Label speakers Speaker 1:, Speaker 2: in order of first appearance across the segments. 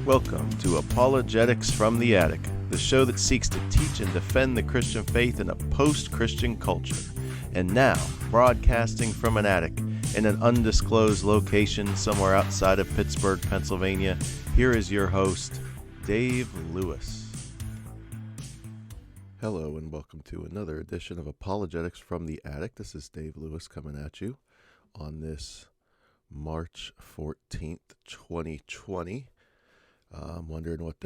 Speaker 1: Welcome to Apologetics from the Attic, the show that seeks to teach and defend the Christian faith in a post-Christian culture. And now, broadcasting from an attic in an undisclosed location somewhere outside of Pittsburgh, Pennsylvania, here is your host, Dave Lewis. Hello and welcome to another edition of Apologetics from the Attic. This is Dave Lewis coming at you on this March 14th, 2020. I'm wondering what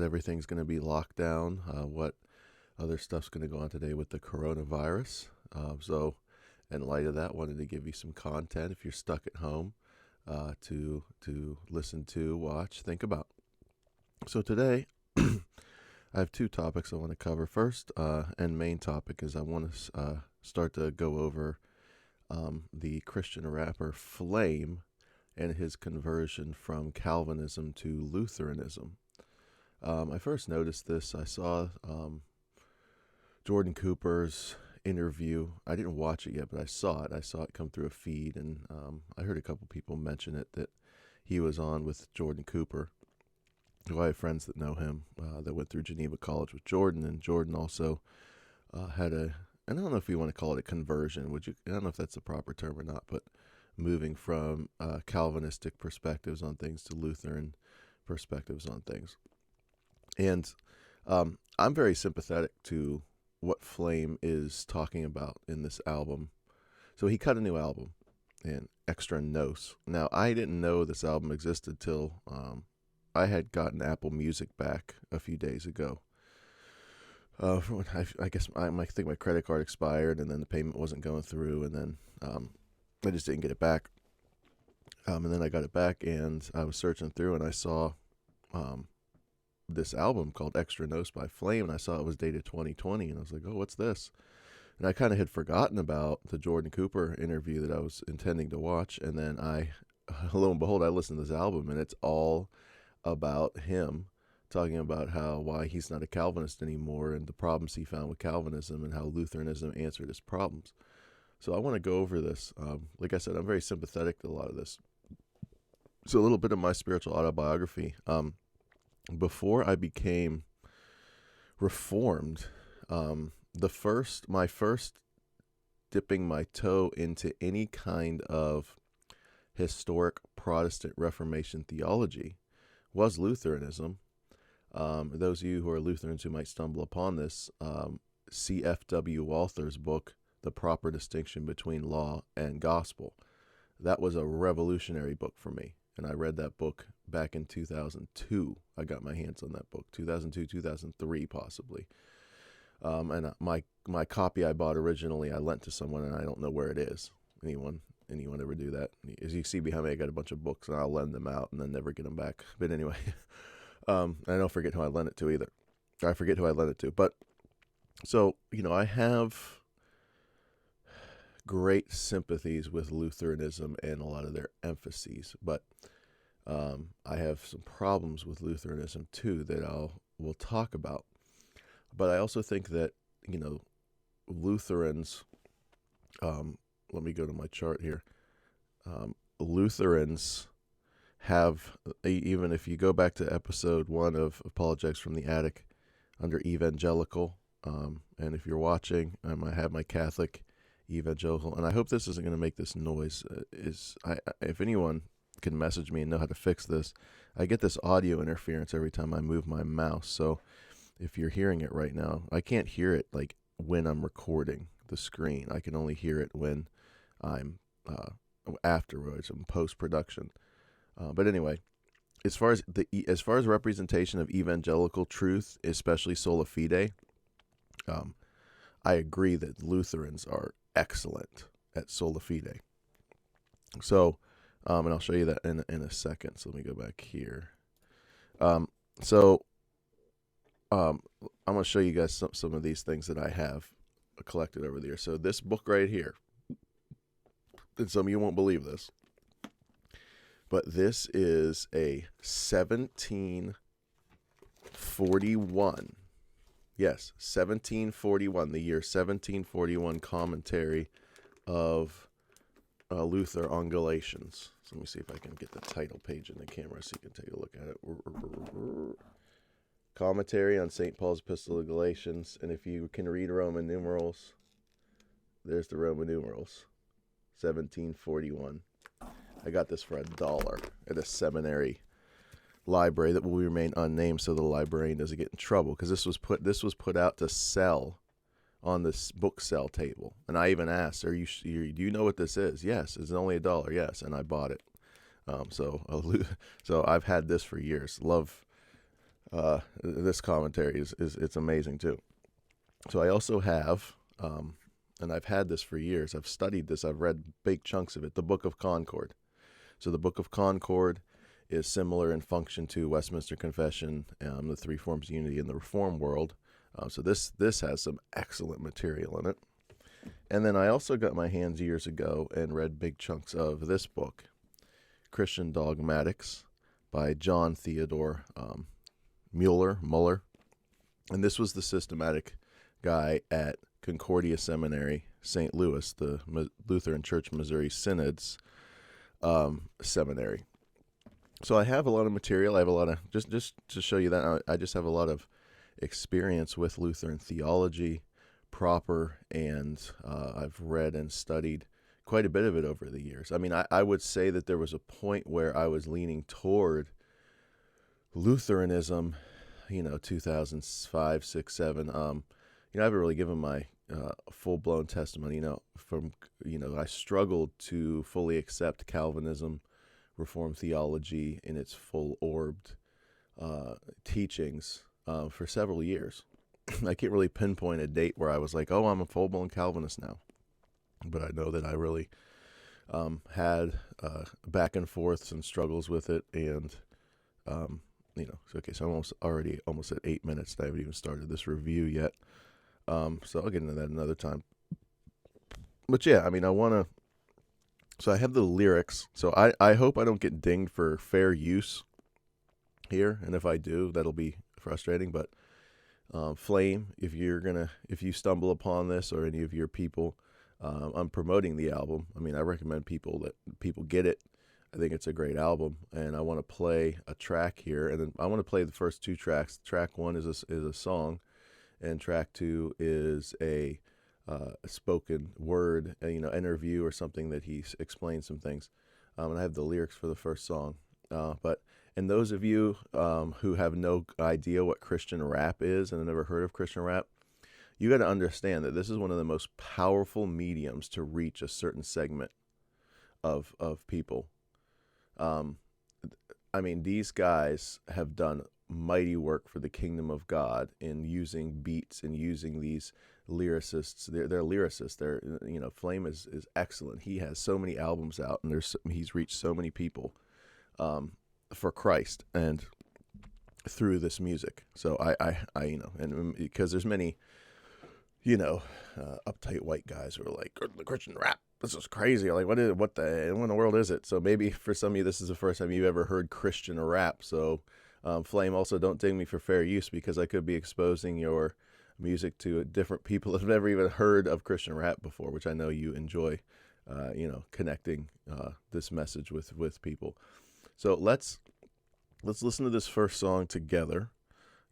Speaker 1: everything's going to be locked down, what other stuff's going to go on today with the coronavirus. So in light of that, wanted to give you some content if you're stuck at home to listen to, watch, think about. So today, I have two topics I want to cover. First, and main topic is I want to start to go over the Christian rapper Flame and his conversion from Calvinism to Lutheranism. I first noticed this. I saw Jordan Cooper's interview. I didn't watch it yet, but I saw it. I saw it come through a feed, and I heard a couple people mention it, that he was on with Jordan Cooper, who I have friends that know him, that went through Geneva College with Jordan, and Jordan also had and I don't know if you want to call it a conversion, I don't know if that's the proper term or not, but moving from Calvinistic perspectives on things to Lutheran perspectives on things. And I'm very sympathetic to what Flame is talking about in this album. So he cut a new album, and Extra Nos. Now, I didn't know this album existed till I had gotten Apple Music back a few days ago. I think my credit card expired, and then the payment wasn't going through, and then I just didn't get it back. And then I got it back, and I was searching through, and I saw this album called Extra Nos by Flame, and I saw it was dated 2020, and I was like, oh, what's this? And I kind of had forgotten about the Jordan Cooper interview that I was intending to watch, and then lo and behold, I listened to this album, and it's all about him talking about why he's not a Calvinist anymore, and the problems he found with Calvinism, and how Lutheranism answered his problems. So I want to go over this. Like I said, I'm very sympathetic to a lot of this. So a little bit of my spiritual autobiography. Before I became Reformed, my first dipping my toe into any kind of historic Protestant Reformation theology was Lutheranism. Those of you who are Lutherans who might stumble upon this, C.F.W. Walther's book, The Proper Distinction Between Law and Gospel. That was a revolutionary book for me, and I read that book back in 2002. I got my hands on that book, 2002, 2003 possibly. And my copy I bought originally, I lent to someone, and I don't know where it is. Anyone ever do that? As you see behind me, I got a bunch of books, and I'll lend them out and then never get them back. But anyway, I don't forget who I lent it to either. I forget who I lent it to. But so, I have great sympathies with Lutheranism and a lot of their emphases, but I have some problems with Lutheranism too that we'll talk about. But I also think that Lutherans, let me go to my chart here. Lutherans have, even if you go back to episode 1 of Apologetics from the Attic under evangelical, and if you're watching, I have my Catholic evangelical, and I hope this isn't going to make this noise. If anyone can message me and know how to fix this, I get this audio interference every time I move my mouse. So if you're hearing it right now, I can't hear it like when I'm recording the screen. I can only hear it when I'm afterwards in post-production. But anyway, as far as representation of evangelical truth, especially sola fide, I agree that Lutherans are excellent at sola fide. So, and I'll show you that in a second. So let me go back here. I'm going to show you guys some of these things that I have collected over there. So this book right here, and some of you won't believe this, but this is a 1741. Yes, 1741, the year 1741 commentary of Luther on Galatians. So let me see if I can get the title page in the camera so you can take a look at it. Commentary on St. Paul's Epistle of Galatians. And if you can read Roman numerals, there's the Roman numerals. 1741. I got this for $1 at a seminary library that will remain unnamed so the librarian doesn't get in trouble, because this was put out to sell on this book sell table. And I even asked, do you know what this is? Yes. It's only $1. Yes. And I bought it. So I've had this for years. Love this commentary. It's amazing too. So I also have, and I've had this for years. I've studied this. I've read big chunks of it. The Book of Concord. So the Book of Concord is similar in function to Westminster Confession, the three forms of unity in the Reformed world. So this has some excellent material in it. And then I also got my hands years ago and read big chunks of this book, Christian Dogmatics by John Theodore Muller. And this was the systematic guy at Concordia Seminary, St. Louis, the Lutheran Church Missouri Synod's seminary. So I have a lot of material. I have a lot of, just to show you that, I just have a lot of experience with Lutheran theology proper, and I've read and studied quite a bit of it over the years. I mean, I would say that there was a point where I was leaning toward Lutheranism, 2005, 6, 7. I haven't really given my full-blown testimony. I struggled to fully accept Calvinism, Reformed theology in its full-orbed teachings for several years. I can't really pinpoint a date where I was like, oh, I'm a full-blown Calvinist now. But I know that I really had back and forths and struggles with it. And, so I'm almost at 8 minutes. I haven't even started this review yet. So I'll get into that another time. But yeah, I mean, so I have the lyrics. So I hope I don't get dinged for fair use here. And if I do, that'll be frustrating. But Flame, if you stumble upon this, or any of your people, I'm promoting the album. I mean, I recommend people get it. I think it's a great album, and I want to play a track here, and then I want to play the first two tracks. Track 1 is a song, and track 2 is a spoken word, interview or something that he explains some things. And I have the lyrics for the first song. And those of you who have no idea what Christian rap is and have never heard of Christian rap, you got to understand that this is one of the most powerful mediums to reach a certain segment of people. I mean, these guys have done mighty work for the kingdom of God in using beats and using these lyricists. They're lyricists. Flame is excellent. He has so many albums out, and he's reached so many people for Christ and through this music. So I and because there's many, uptight white guys who are like, the Christian rap, this is crazy. Like, what in the world is it? So maybe for some of you, this is the first time you've ever heard Christian rap. So Flame, also don't ding me for fair use, because I could be exposing your music to different people that have never even heard of Christian rap before, which I know you enjoy, connecting this message with people. So let's listen to this first song together.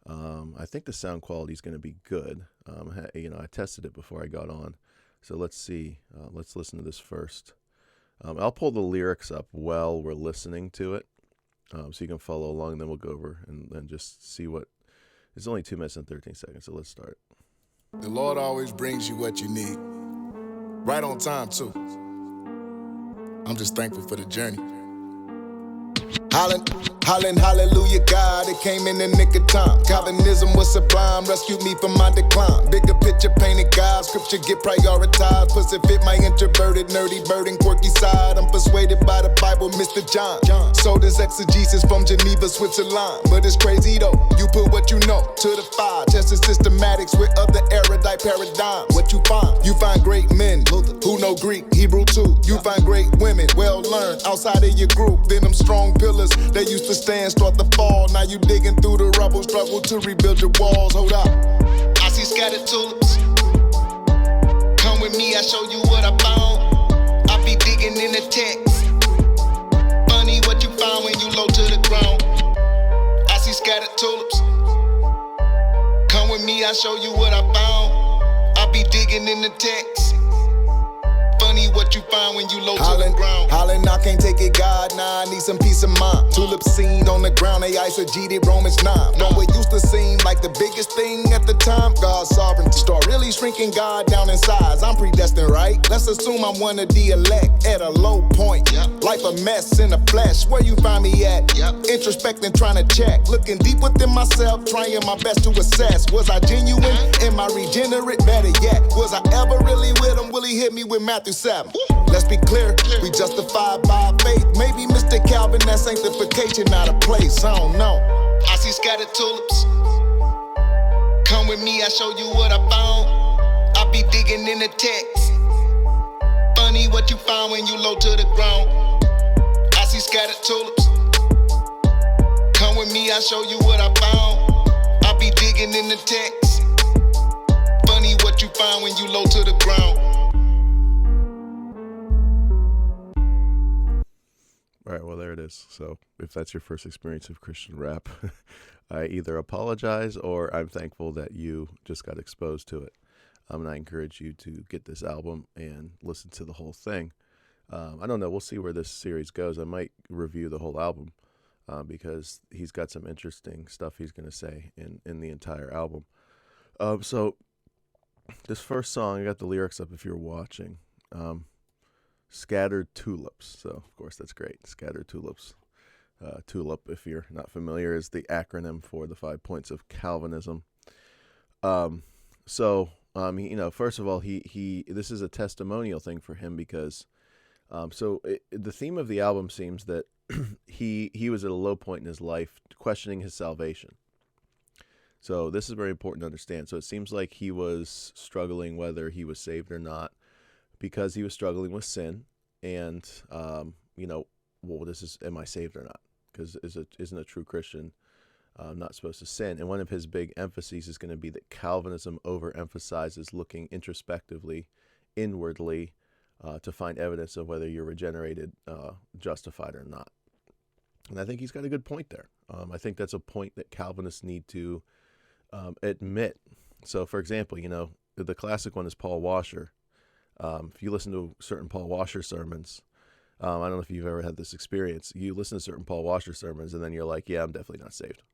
Speaker 1: I think the sound quality is going to be good. I tested it before I got on. So let's see. Let's listen to this first. I'll pull the lyrics up while we're listening to it, so you can follow along. And then we'll go over and just see what. It's only 2 minutes and 13 seconds, so let's start.
Speaker 2: The Lord always brings you what you need. Right on time, too. I'm just thankful for the journey. Hollin', hallelujah, God, it came in the nick of time. Calvinism was sublime, rescued me from my decline. Bigger picture painted God, scripture get prioritized. Pussy fit my introverted, nerdy, burden, quirky side. I'm persuaded by the Bible, Mr. John. So does exegesis from Geneva, Switzerland. But it's crazy though, you put what you know to the fire. Tested systematics with other erudite paradigms. What you find great men who know Greek, Hebrew too. You find great women, well learned, outside of your group. Then them strong pillars, they used to stand, start to fall. Now you digging through the rubble, struggle to rebuild your walls. Hold up, I see scattered tulips. Come with me, I show you what I found. I be digging digging in the text. Funny what you find when you low to the ground. I see scattered tulips. Come with me, I'll show you what I found. I be digging in the text. Funny what you find when you low to the ground. Hollin', I can't take it, God, nah, I need some peace of mind. Tulips seen on the ground, they eisegeted Romans 9. From what used to seem like the biggest thing at the time, God's sovereignty start really shrinking God down in size. I'm predestined, right? Let's assume I'm one of the elect at a low point. Life a mess in the flesh, where you find me at? Introspecting, trying to check. Looking deep within myself, trying my best to assess. Was I genuine? Am I regenerate? Better yet, was I ever really with him? Will he hit me with Matthew 7? Let's be clear, we justified by faith. Maybe Mr. Calvin, that sanctification out of place, I don't know. I see scattered tulips. Come with me, I'll show you what I found. I be digging in the text. Funny what you find when you low to the ground. I see scattered tulips. Come with me, I'll show you what I found. I be digging in the text. Funny what you find when you low to the ground.
Speaker 1: All right, well, there it is. So if that's your first experience of Christian rap, I either apologize or I'm thankful that you just got exposed to it. And I encourage you to get this album and listen to the whole thing. I don't know. We'll see where this series goes. I might review the whole album because he's got some interesting stuff he's going to say in the entire album. So this first song, I got the lyrics up if you're watching. Scattered tulips. So, of course, that's great. Scattered tulips. TULIP, if you're not familiar, is the acronym for the 5 points of Calvinism. First of all, this is a testimonial thing for him because, the theme of the album seems that he was at a low point in his life, questioning his salvation. So this is very important to understand. So it seems like he was struggling whether he was saved or not, because he was struggling with sin, and am I saved or not? Because isn't a true Christian not supposed to sin? And one of his big emphases is going to be that Calvinism overemphasizes looking introspectively, inwardly, to find evidence of whether you're regenerated, justified or not. And I think he's got a good point there. I think that's a point that Calvinists need to admit. So, for example, the classic one is Paul Washer. If you listen to certain Paul Washer sermons, I don't know if you've ever had this experience. You listen to certain Paul Washer sermons, and then you're like, "Yeah, I'm definitely not saved."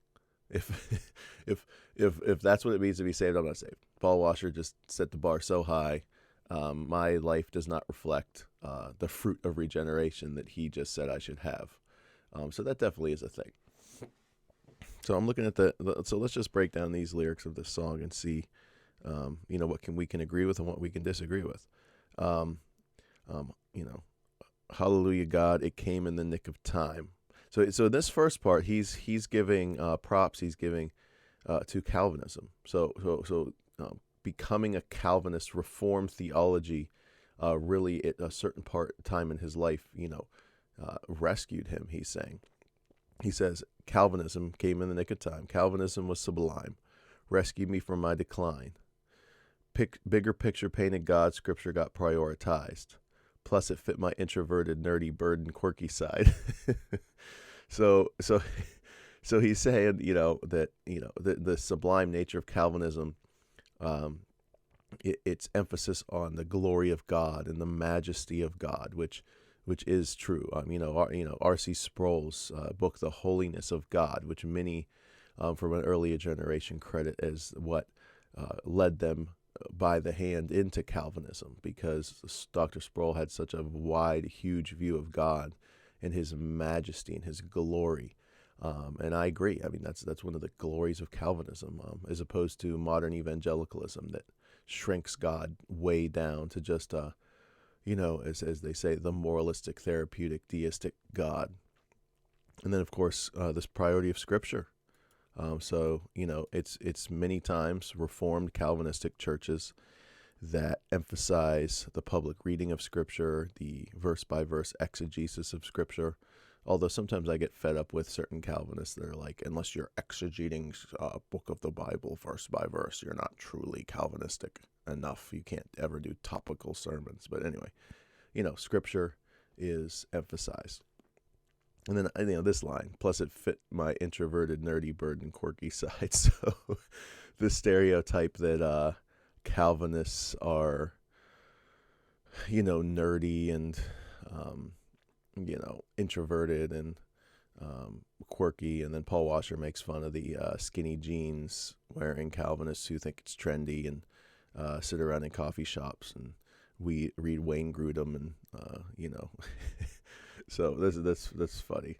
Speaker 1: If that's what it means to be saved, I'm not saved. Paul Washer just set the bar so high. My life does not reflect the fruit of regeneration that he just said I should have. So that definitely is a thing. So I'm looking at so let's just break down these lyrics of this song and see, what we can agree with and what we can disagree with. Hallelujah, God, it came in the nick of time. So this first part, he's giving props. He's giving to Calvinism. So becoming a Calvinist, Reformed theology, really at a certain time in his life, rescued him. He says, Calvinism came in the nick of time. Calvinism was sublime, rescued me from my decline. Bigger picture painted God, scripture got prioritized. Plus, it fit my introverted, nerdy, burden, quirky side. So he's saying, that the sublime nature of Calvinism, its emphasis on the glory of God and the majesty of God, which is true. R.C. Sproul's book, The Holiness of God, which many from an earlier generation credit as what led them by the hand into Calvinism, because Dr. Sproul had such a wide, huge view of God and his majesty and his glory. And I agree. I mean, that's one of the glories of Calvinism, as opposed to modern evangelicalism that shrinks God way down to just, as they say, the moralistic, therapeutic, deistic God. And then, of course, this priority of Scripture. It's many times Reformed Calvinistic churches that emphasize the public reading of Scripture, the verse-by-verse exegesis of Scripture. Although sometimes I get fed up with certain Calvinists that are like, unless you're exegeting a book of the Bible verse by verse, you're not truly Calvinistic enough. You can't ever do topical sermons. But anyway, Scripture is emphasized. And then, this line, plus it fit my introverted, nerdy, bird, and quirky side. So the stereotype that Calvinists are, nerdy and, introverted and quirky. And then Paul Washer makes fun of the skinny jeans wearing Calvinists who think it's trendy and sit around in coffee shops and we read Wayne Grudem and, so that's funny.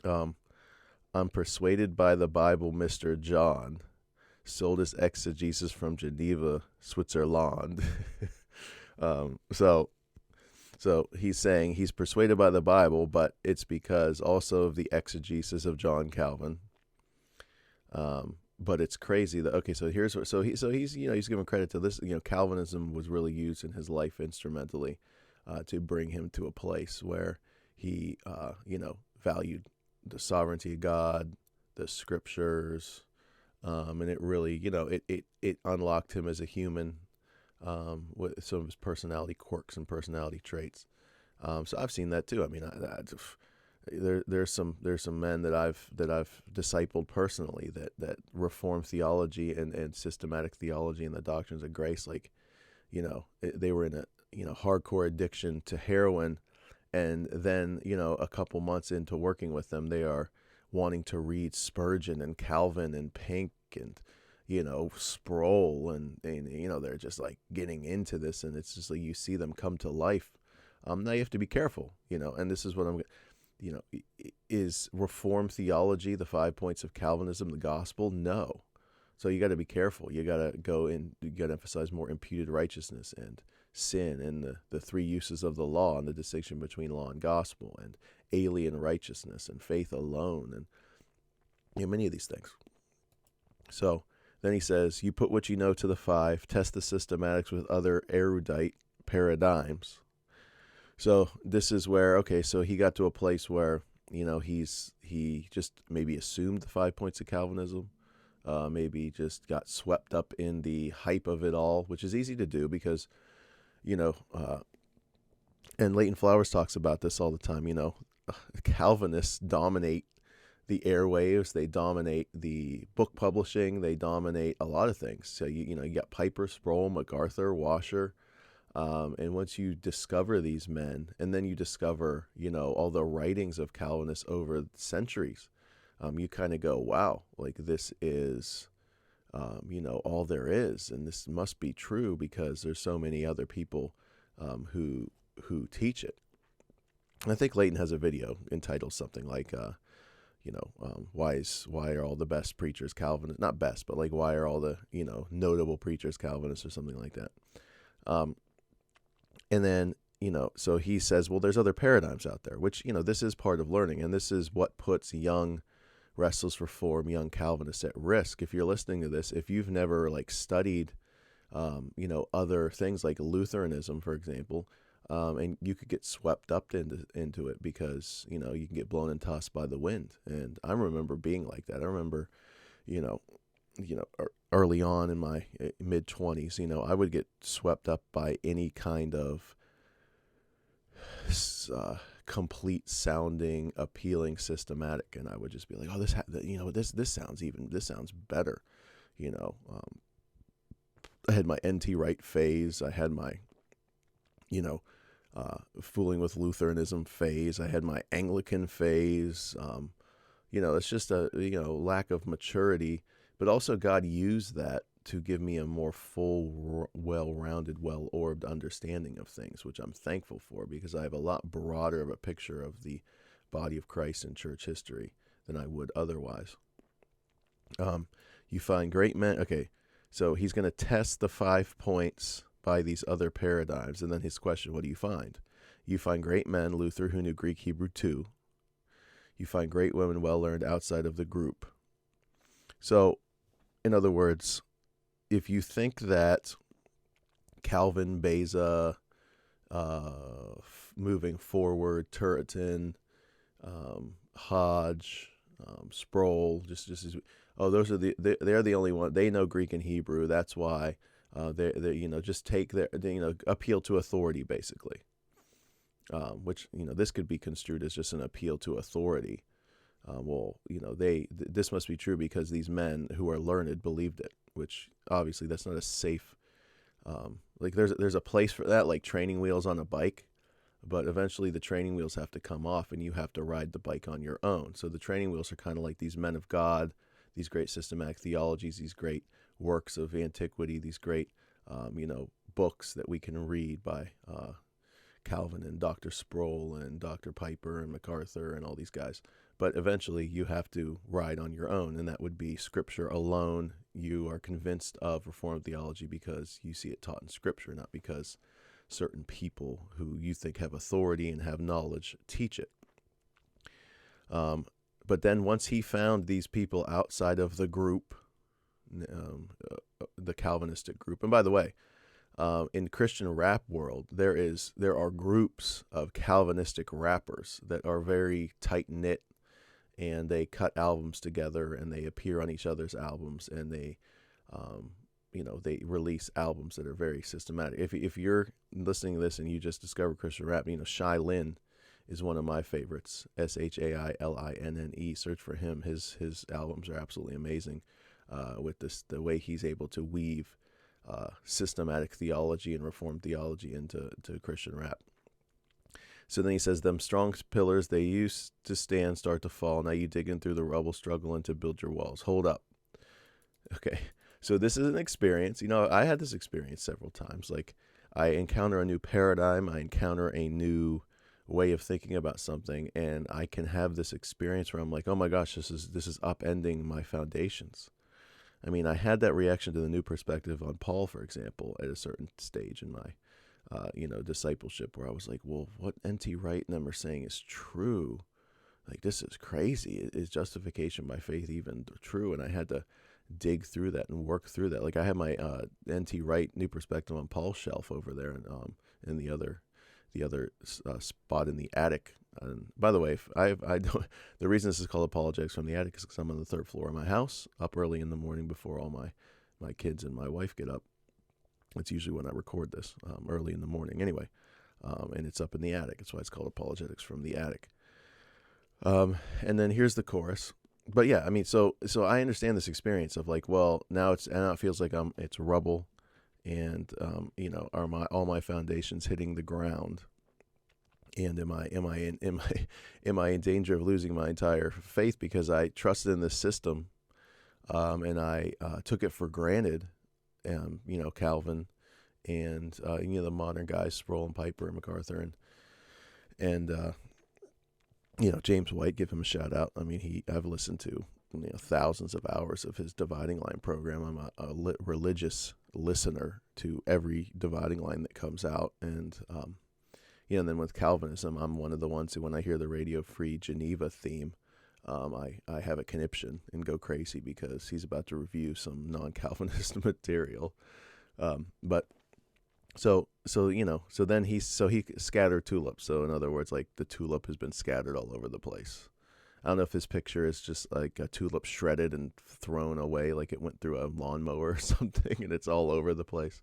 Speaker 1: I'm persuaded by the Bible, Mr. John sold his exegesis from Geneva, Switzerland. So he's saying he's persuaded by the Bible, but it's because also of the exegesis of John Calvin. But it's crazy that, okay, so he's giving credit to this. Calvinism was really used in his life instrumentally to bring him to a place where he, valued the sovereignty of God, the scriptures, and it really, it unlocked him as a human with some of his personality quirks and personality traits. So I've seen that too. I mean, there's some men that I've discipled personally that reform theology and systematic theology and the doctrines of grace. Like, they were in a hardcore addiction to heroin. And then, a couple months into working with them, they are wanting to read Spurgeon and Calvin and Pink and, Sproul. And they're just like getting into this. And it's just like you see them come to life. Now you have to be careful, and this is what is Reformed theology the 5 points of Calvinism, the gospel? No. So you got to be careful. You got to you got to emphasize more imputed righteousness and sin and the three uses of the law and the distinction between law and gospel and alien righteousness and faith alone and many of these things. So then he says, you put what you know to the 5, test the systematics with other erudite paradigms. So this is where, okay, so he got to a place where, he just maybe assumed the 5 points of Calvinism, maybe just got swept up in the hype of it all, which is easy to do because, and Leighton Flowers talks about this all the time, Calvinists dominate the airwaves, they dominate the book publishing, they dominate a lot of things. So, you got Piper, Sproul, MacArthur, Washer, and once you discover these men, and then you discover, all the writings of Calvinists over centuries, you kind of go, wow, like this is, all there is, and this must be true because there's so many other people who teach it. And I think Leighton has a video entitled something like, why are all the best preachers Calvinists? Not best, but like why are all the notable preachers Calvinists or something like that. And then so he says, well, there's other paradigms out there, which this is part of learning, and this is what puts young Restless Reform, young Calvinists at risk. If you're listening to this, if you've never studied, other things like Lutheranism, for example, and you could get swept up into it because, you can get blown and tossed by the wind. And I remember being like that. I remember, early on in my mid 20s, I would get swept up by any kind of complete sounding, appealing systematic, and I would just be like, oh, this sounds better. I had my N.T. Wright phase. I had my, fooling with Lutheranism phase. I had my Anglican phase. It's just a lack of maturity, but also God used that to give me a more full, well-rounded, well-orbed understanding of things, which I'm thankful for because I have a lot broader of a picture of the body of Christ in church history than I would otherwise. You find great men. Okay, so he's going to test the 5 points by these other paradigms, and then his question, what do you find? You find great men, Luther, who knew Greek, Hebrew too. You find great women well-learned outside of the group. So, in other words, if you think that Calvin, Beza, moving forward, Turretin, Hodge, Sproul, those are they're the only one. They know Greek and Hebrew. That's why they just take their appeal to authority basically. which, this could be construed as just an appeal to authority. This must be true because these men who are learned believed it, which obviously that's not a safe, like there's a place for that, like training wheels on a bike, but eventually the training wheels have to come off and you have to ride the bike on your own. So the training wheels are kind of like these men of God, these great systematic theologies, these great works of antiquity, these great, books that we can read by Calvin and Dr. Sproul and Dr. Piper and MacArthur and all these guys. But eventually you have to ride on your own, and that would be Scripture alone. You are convinced of Reformed theology because you see it taught in Scripture, not because certain people who you think have authority and have knowledge teach it. But then once he found these people outside of the group, the Calvinistic group, and by the way, in Christian rap world, there are groups of Calvinistic rappers that are very tight knit, and they cut albums together and they appear on each other's albums, and they release albums that are very systematic. If you're listening to this and you just discovered Christian rap, Shai Lin is one of my favorites. SHAILINNE. Search for him. His albums are absolutely amazing. With the way he's able to weave systematic theology and Reformed theology into Christian rap. So then he says, them strong pillars, they used to stand, start to fall. Now you digging through the rubble, struggling to build your walls. Hold up. Okay. So this is an experience. I had this experience several times. Like, I encounter a new paradigm. I encounter a new way of thinking about something, and I can have this experience where I'm like, oh my gosh, this is upending my foundations. I mean, I had that reaction to the new perspective on Paul, for example, at a certain stage in my, discipleship, where I was like, well, what N.T. Wright and them are saying is true. Like, this is crazy. Is justification by faith even true? And I had to dig through that and work through that. Like, I had my N.T. Wright New Perspective on Paul shelf over there, and in the other spot in the attic. And by the way, I don't. The reason this is called Apologetics from the Attic is because I'm on the third floor of my house, up early in the morning before all my kids and my wife get up. It's usually when I record this, early in the morning. Anyway, and it's up in the attic. That's why it's called Apologetics from the Attic. And then here's the chorus. But yeah, I mean, so I understand this experience of like, well, now it feels like it's rubble, and are all my foundations hitting the ground. And am I in danger of losing my entire faith because I trusted in this system, and I took it for granted, Calvin, and the modern guys, Sproul and Piper and MacArthur, and James White, give him a shout out. I mean, I've listened to thousands of hours of his Dividing Line program. I'm a religious listener to every Dividing Line that comes out, and and then with Calvinism, I'm one of the ones who, when I hear the Radio Free Geneva theme, I have a conniption and go crazy because he's about to review some non-Calvinist material. But so then he scattered tulips. So in other words, like, the tulip has been scattered all over the place. I don't know if his picture is just like a tulip shredded and thrown away, like it went through a lawnmower or something, and it's all over the place.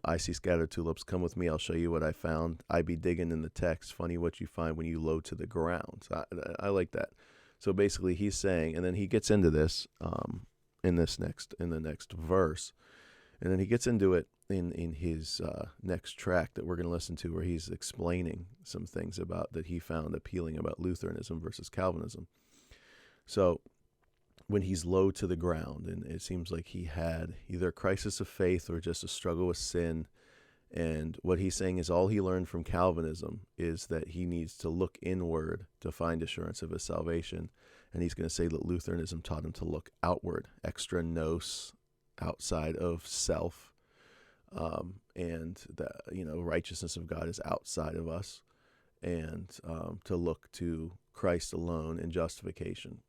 Speaker 1: I see scattered tulips. Come with me, I'll show you what I found. I be digging in the text. Funny what you find when you low to the ground. So I like that. So basically he's saying, and then he gets into this in the next verse, and then he gets into it in his next track that we're going to listen to, where he's explaining some things that he found appealing about Lutheranism versus Calvinism. So when he's low to the ground, and it seems like he had either a crisis of faith or just a struggle with sin, and what he's saying is all he learned from Calvinism is that he needs to look inward to find assurance of his salvation, and he's going to say that Lutheranism taught him to look outward, extra nos, outside of self, and the righteousness of God is outside of us, and to look to Christ alone in justification.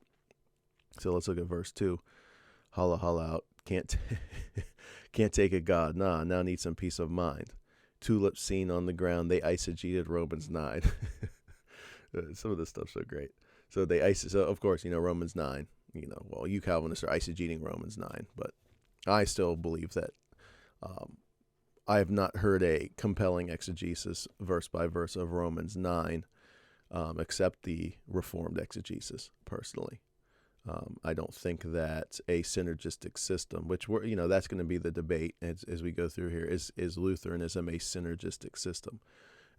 Speaker 1: So let's look at verse 2. Holla, holla out. Can't take it, God. Nah, now need some peace of mind. Tulips seen on the ground. They eisegeted Romans 9. Some of this stuff's so great. So of course, Romans 9, well, you Calvinists are eisegeting Romans 9, but I still believe that I have not heard a compelling exegesis verse by verse of Romans 9, except the Reformed exegesis, personally. I don't think that a synergistic system, which that's going to be the debate as we go through here, is Lutheranism a synergistic system?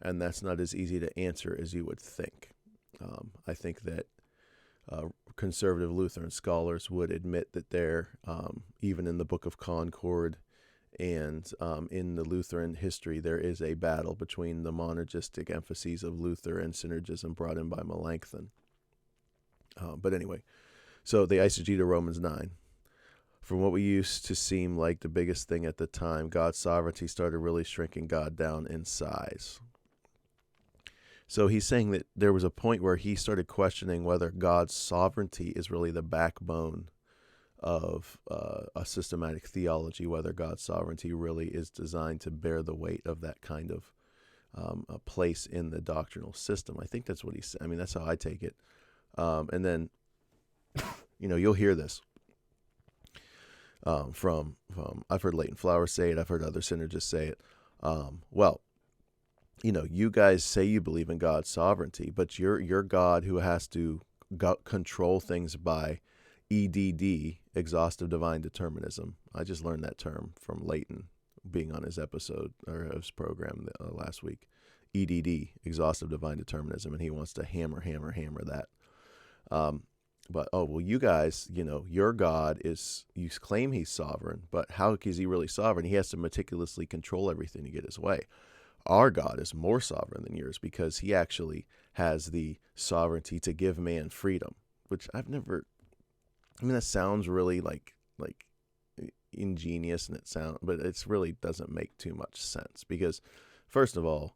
Speaker 1: And that's not as easy to answer as you would think. I think that conservative Lutheran scholars would admit that there, even in the Book of Concord and in the Lutheran history, there is a battle between the monergistic emphases of Luther and synergism brought in by Melanchthon. But anyway, so the eisegete of Romans 9. From what we used to seem like the biggest thing at the time, God's sovereignty started really shrinking God down in size. So he's saying that there was a point where he started questioning whether God's sovereignty is really the backbone of a systematic theology, whether God's sovereignty really is designed to bear the weight of that kind of a place in the doctrinal system. I think that's what he's saying. I mean, that's how I take it. And then, you'll hear this from I've heard Leighton Flowers say it. I've heard other synergists say it. You guys say you believe in God's sovereignty, but you're God who has to control things by EDD, exhaustive divine determinism. I just learned that term from Leighton being on his episode or his program last week. EDD, exhaustive divine determinism, and he wants to hammer that. But you guys, your God you claim he's sovereign, but how is he really sovereign? He has to meticulously control everything to get his way. Our God is more sovereign than yours because he actually has the sovereignty to give man freedom, which that sounds really like ingenious, but it's really doesn't make too much sense because, first of all,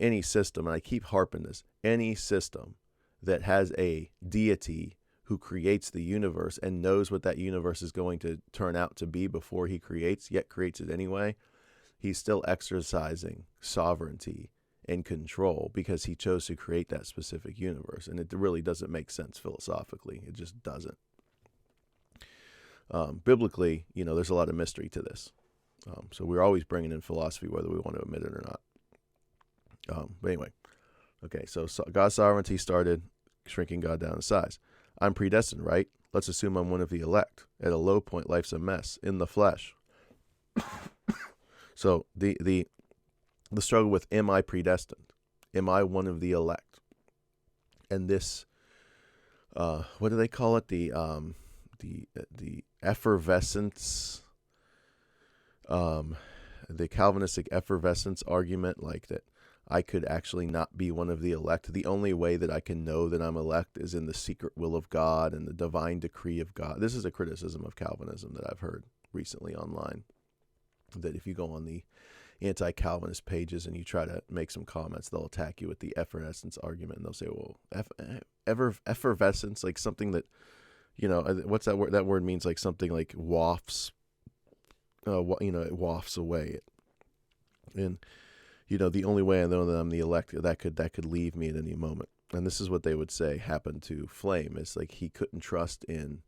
Speaker 1: any system, and I keep harping this, any system that has a deity who creates the universe and knows what that universe is going to turn out to be before he creates, yet creates it anyway, he's still exercising sovereignty and control because he chose to create that specific universe. And it really doesn't make sense philosophically. It just doesn't. Biblically, there's a lot of mystery to this. So we're always bringing in philosophy, whether we want to admit it or not. But anyway, okay, so God's sovereignty started shrinking God down in size. I'm predestined, right? Let's assume I'm one of the elect. At a low point, life's a mess in the flesh. So the struggle with, am I predestined? Am I one of the elect? And this, what do they call it? The effervescence, the Calvinistic effervescence argument, like that I could actually not be one of the elect. The only way that I can know that I'm elect is in the secret will of God and the divine decree of God. This is a criticism of Calvinism that I've heard recently online, that if you go on the anti-Calvinist pages and you try to make some comments, they'll attack you with the effervescence argument, and they'll say, well, effervescence, like something that, what's that word? That word means like something like wafts, it wafts away. And, the only way I know that I'm the elect, that could leave me at any moment. And this is what they would say happened to Flame, is like he couldn't trust in,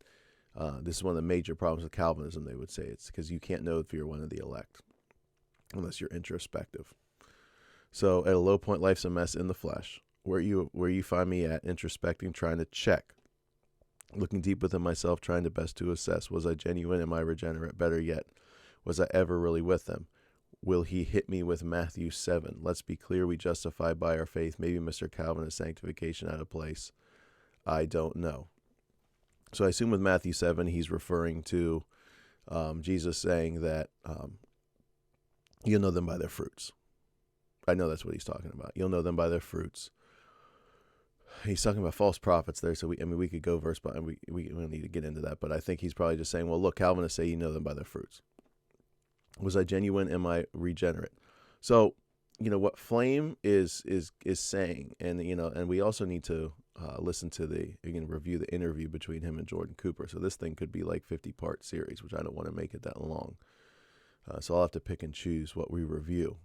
Speaker 1: this is one of the major problems with Calvinism, they would say. It's because you can't know if you're one of the elect unless you're introspective. So at a low point, life's a mess in the flesh. Where you find me at, introspecting, trying to check, looking deep within myself, trying to best to assess, was I genuine? Am I regenerate? Better yet, was I ever really with them? Will he hit me with Matthew 7? Let's be clear, we justify by our faith. Maybe Mr. Calvin is sanctification out of place. I don't know. So I assume with Matthew 7, he's referring to Jesus saying that you'll know them by their fruits. I know that's what he's talking about. You'll know them by their fruits. He's talking about false prophets there, so we could go verse by, and we don't need to get into that, but I think he's probably just saying, well, look, Calvinists say you know them by their fruits. Was I genuine? Am I regenerate? So, what Flame is saying, and and we also need to listen to review the interview between him and Jordan Cooper. So this thing could be like 50-part series, which I don't want to make it that long. So I'll have to pick and choose what we review.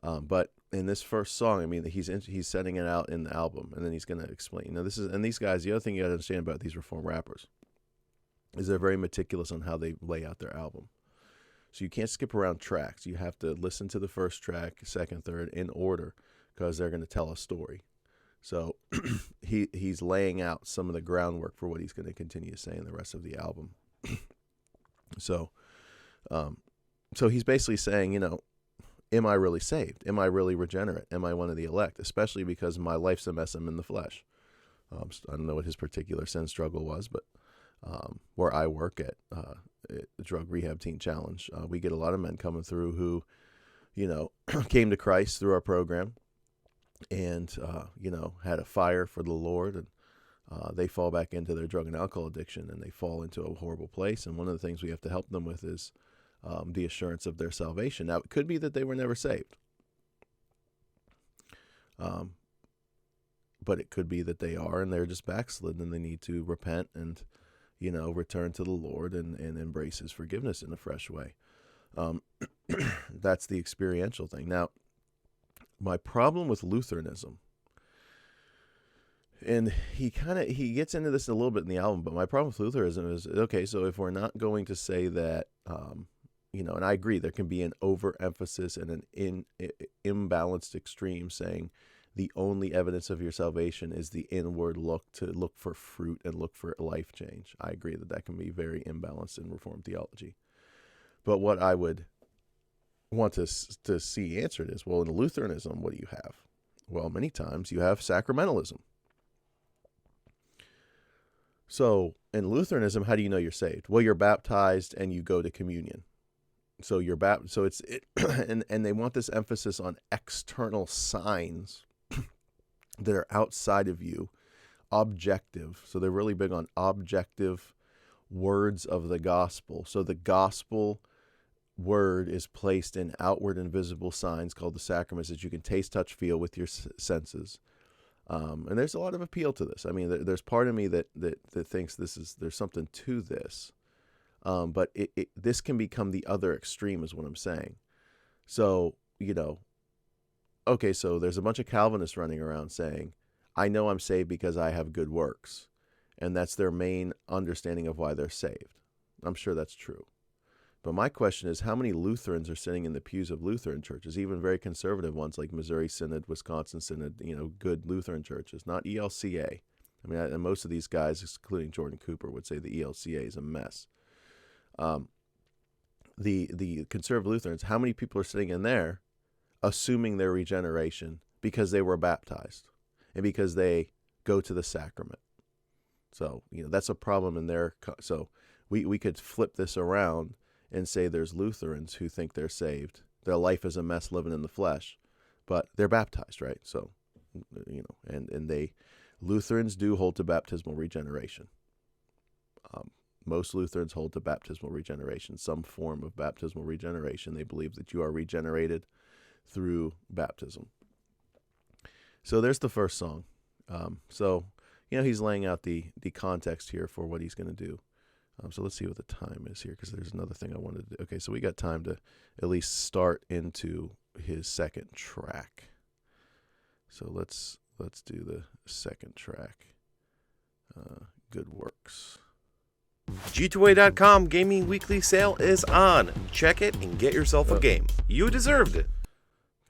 Speaker 1: But in this first song, he's setting it out in the album, and then he's going to explain. And these guys, the other thing you got to understand about these Reformed rappers is they're very meticulous on how they lay out their album. So you can't skip around tracks. You have to listen to the first track, second, third, in order, because they're going to tell a story. So he's laying out some of the groundwork for what he's going to continue to say in the rest of the album. So he's basically saying, am I really saved? Am I really regenerate? Am I one of the elect? Especially because my life's a mess. I'm in the flesh. I don't know what his particular sin struggle was, but where I work at the Drug Rehab Teen Challenge, we get a lot of men coming through who, came to Christ through our program and, had a fire for the Lord, and they fall back into their drug and alcohol addiction, and they fall into a horrible place. And one of the things we have to help them with is the assurance of their salvation. Now, it could be that they were never saved. But it could be that they are, and they're just backslidden, and they need to repent and, return to the Lord and embrace his forgiveness in a fresh way. That's the experiential thing. Now, my problem with Lutheranism, and he gets into this a little bit in the album, but my problem with Lutheranism is, okay, so if we're not going to say that, and I agree, there can be an overemphasis and an imbalanced extreme saying the only evidence of your salvation is the inward look, to look for fruit and look for life change. I agree that can be very imbalanced in Reformed theology. But what I would want to see answered is, well, in Lutheranism, what do you have? Well, many times you have sacramentalism. So in Lutheranism, how do you know you're saved? Well, you're baptized and you go to communion. So you're and they want this emphasis on external signs that are outside of you, objective. So they're really big on objective words of the gospel. So the gospel word is placed in outward and visible signs called the sacraments that you can taste, touch, feel with your senses. And there's a lot of appeal to this. I mean, there's part of me that thinks there's something to this. But this can become the other extreme is what I'm saying. So, okay, so there's a bunch of Calvinists running around saying, I know I'm saved because I have good works. And that's their main understanding of why they're saved. I'm sure that's true. But my question is, how many Lutherans are sitting in the pews of Lutheran churches, even very conservative ones like Missouri Synod, Wisconsin Synod, good Lutheran churches, not ELCA. I mean, and most of these guys, including Jordan Cooper, would say the ELCA is a mess. The conservative Lutherans, how many people are sitting in there assuming their regeneration because they were baptized and because they go to the sacrament? So, that's a problem in their, so we could flip this around and say there's Lutherans who think they're saved. Their life is a mess living in the flesh, but they're baptized, right? So, and Lutherans do hold to baptismal regeneration. Most Lutherans hold to baptismal regeneration, some form of baptismal regeneration. They believe that you are regenerated through baptism. So there's the first song. He's laying out the context here for what he's going to do. So let's see what the time is here, because there's another thing I wanted to do. Okay, so we got time to at least start into his second track. So let's do the second track. Good Works.
Speaker 3: G2A.com Gaming Weekly Sale is on. Check it and get yourself a game. You deserved it.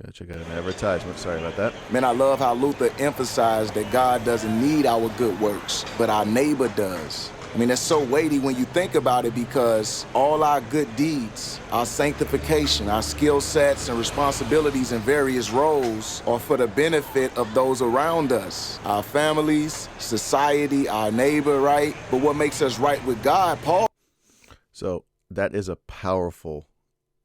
Speaker 1: Gotta check out an advertisement. Sorry about that.
Speaker 2: Man, I love how Luther emphasized that God doesn't need our good works, but our neighbor does. I mean, that's so weighty when you think about it, because all our good deeds, our sanctification, our skill sets and responsibilities in various roles are for the benefit of those around us, our families, society, our neighbor, right? But what makes us right with God, Paul?
Speaker 1: So that is a powerful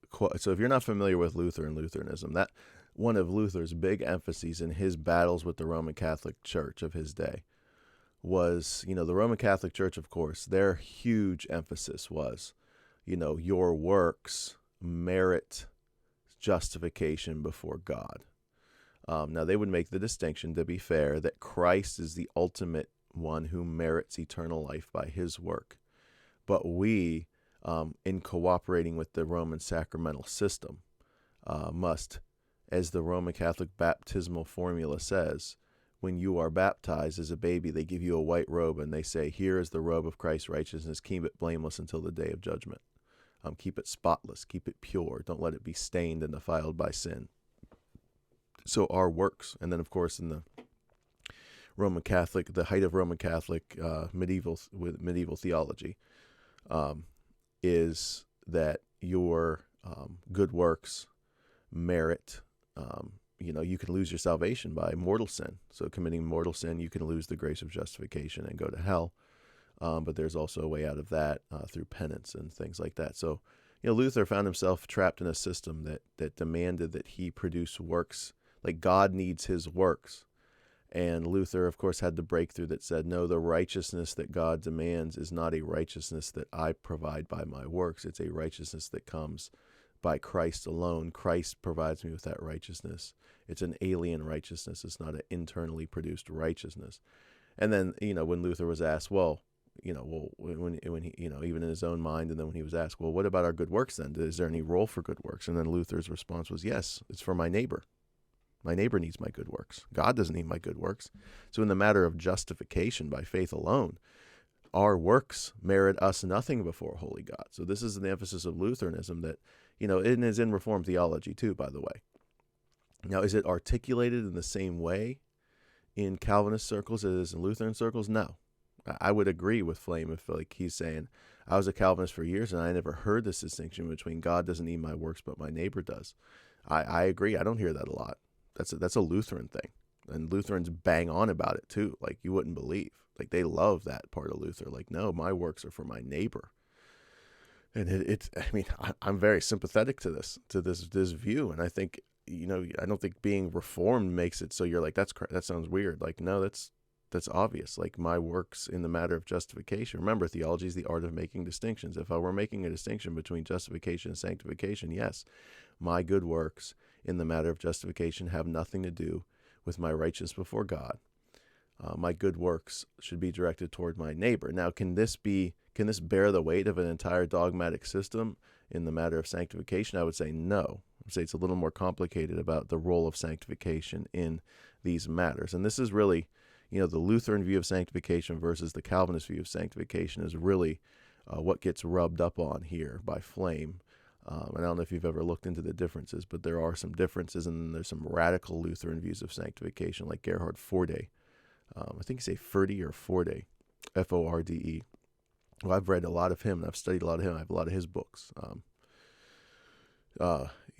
Speaker 1: quote. So if you're not familiar with Luther and Lutheranism, that one of Luther's big emphases in his battles with the Roman Catholic Church of his day was, the Roman Catholic Church, of course, their huge emphasis was, your works merit justification before God. Now, they would make the distinction, to be fair, that Christ is the ultimate one who merits eternal life by his work. But we, in cooperating with the Roman sacramental system, must, as the Roman Catholic baptismal formula says, when you are baptized as a baby, they give you a white robe and they say, here is the robe of Christ's righteousness, keep it blameless until the day of judgment. Keep it spotless, keep it pure. Don't let it be stained and defiled by sin. So our works, and then of course in the Roman Catholic, the height of Roman Catholic medieval theology, is that your good works merit. You can lose your salvation by mortal sin. So committing mortal sin, you can lose the grace of justification and go to hell. But there's also a way out of that through penance and things like that. So, Luther found himself trapped in a system that demanded that he produce works. Like God needs his works. And Luther, of course, had the breakthrough that said, no, the righteousness that God demands is not a righteousness that I provide by my works. It's a righteousness that comes by Christ alone. Christ provides me with that righteousness. It's an alien righteousness. It's not an internally produced righteousness. And then, when Luther was asked, when he, even in his own mind, and then when he was asked, well, what about our good works then? Is there any role for good works? And then Luther's response was, yes, it's for my neighbor. My neighbor needs my good works. God doesn't need my good works. So in the matter of justification by faith alone, our works merit us nothing before holy God. So this is the emphasis of Lutheranism that, it is in Reformed theology too, by the way. Now, is it articulated in the same way in Calvinist circles as it is in Lutheran circles? No. I would agree with Flame if he's saying, I was a Calvinist for years and I never heard this distinction between God doesn't need my works, but my neighbor does. I agree. I don't hear that a lot. That's a Lutheran thing. And Lutherans bang on about it too. Like you wouldn't believe. Like they love that part of Luther. Like, no, my works are for my neighbor. And I'm very sympathetic to this view. And I think, I don't think being Reformed makes it so you're like, that sounds weird. Like, no, that's obvious. Like my works in the matter of justification. Remember, theology is the art of making distinctions. If I were making a distinction between justification and sanctification, yes, my good works in the matter of justification have nothing to do with my righteousness before God. My good works should be directed toward my neighbor. Now, can this bear the weight of an entire dogmatic system in the matter of sanctification? I would say no. I would say it's a little more complicated about the role of sanctification in these matters. And this is really, the Lutheran view of sanctification versus the Calvinist view of sanctification is really what gets rubbed up on here by Flame. And I don't know if you've ever looked into the differences, but there are some differences, and then there's some radical Lutheran views of sanctification, like Gerhard Forde. I think you say Forde or Forde, Forde. Well, I've read a lot of him, and I've studied a lot of him. I have a lot of his books,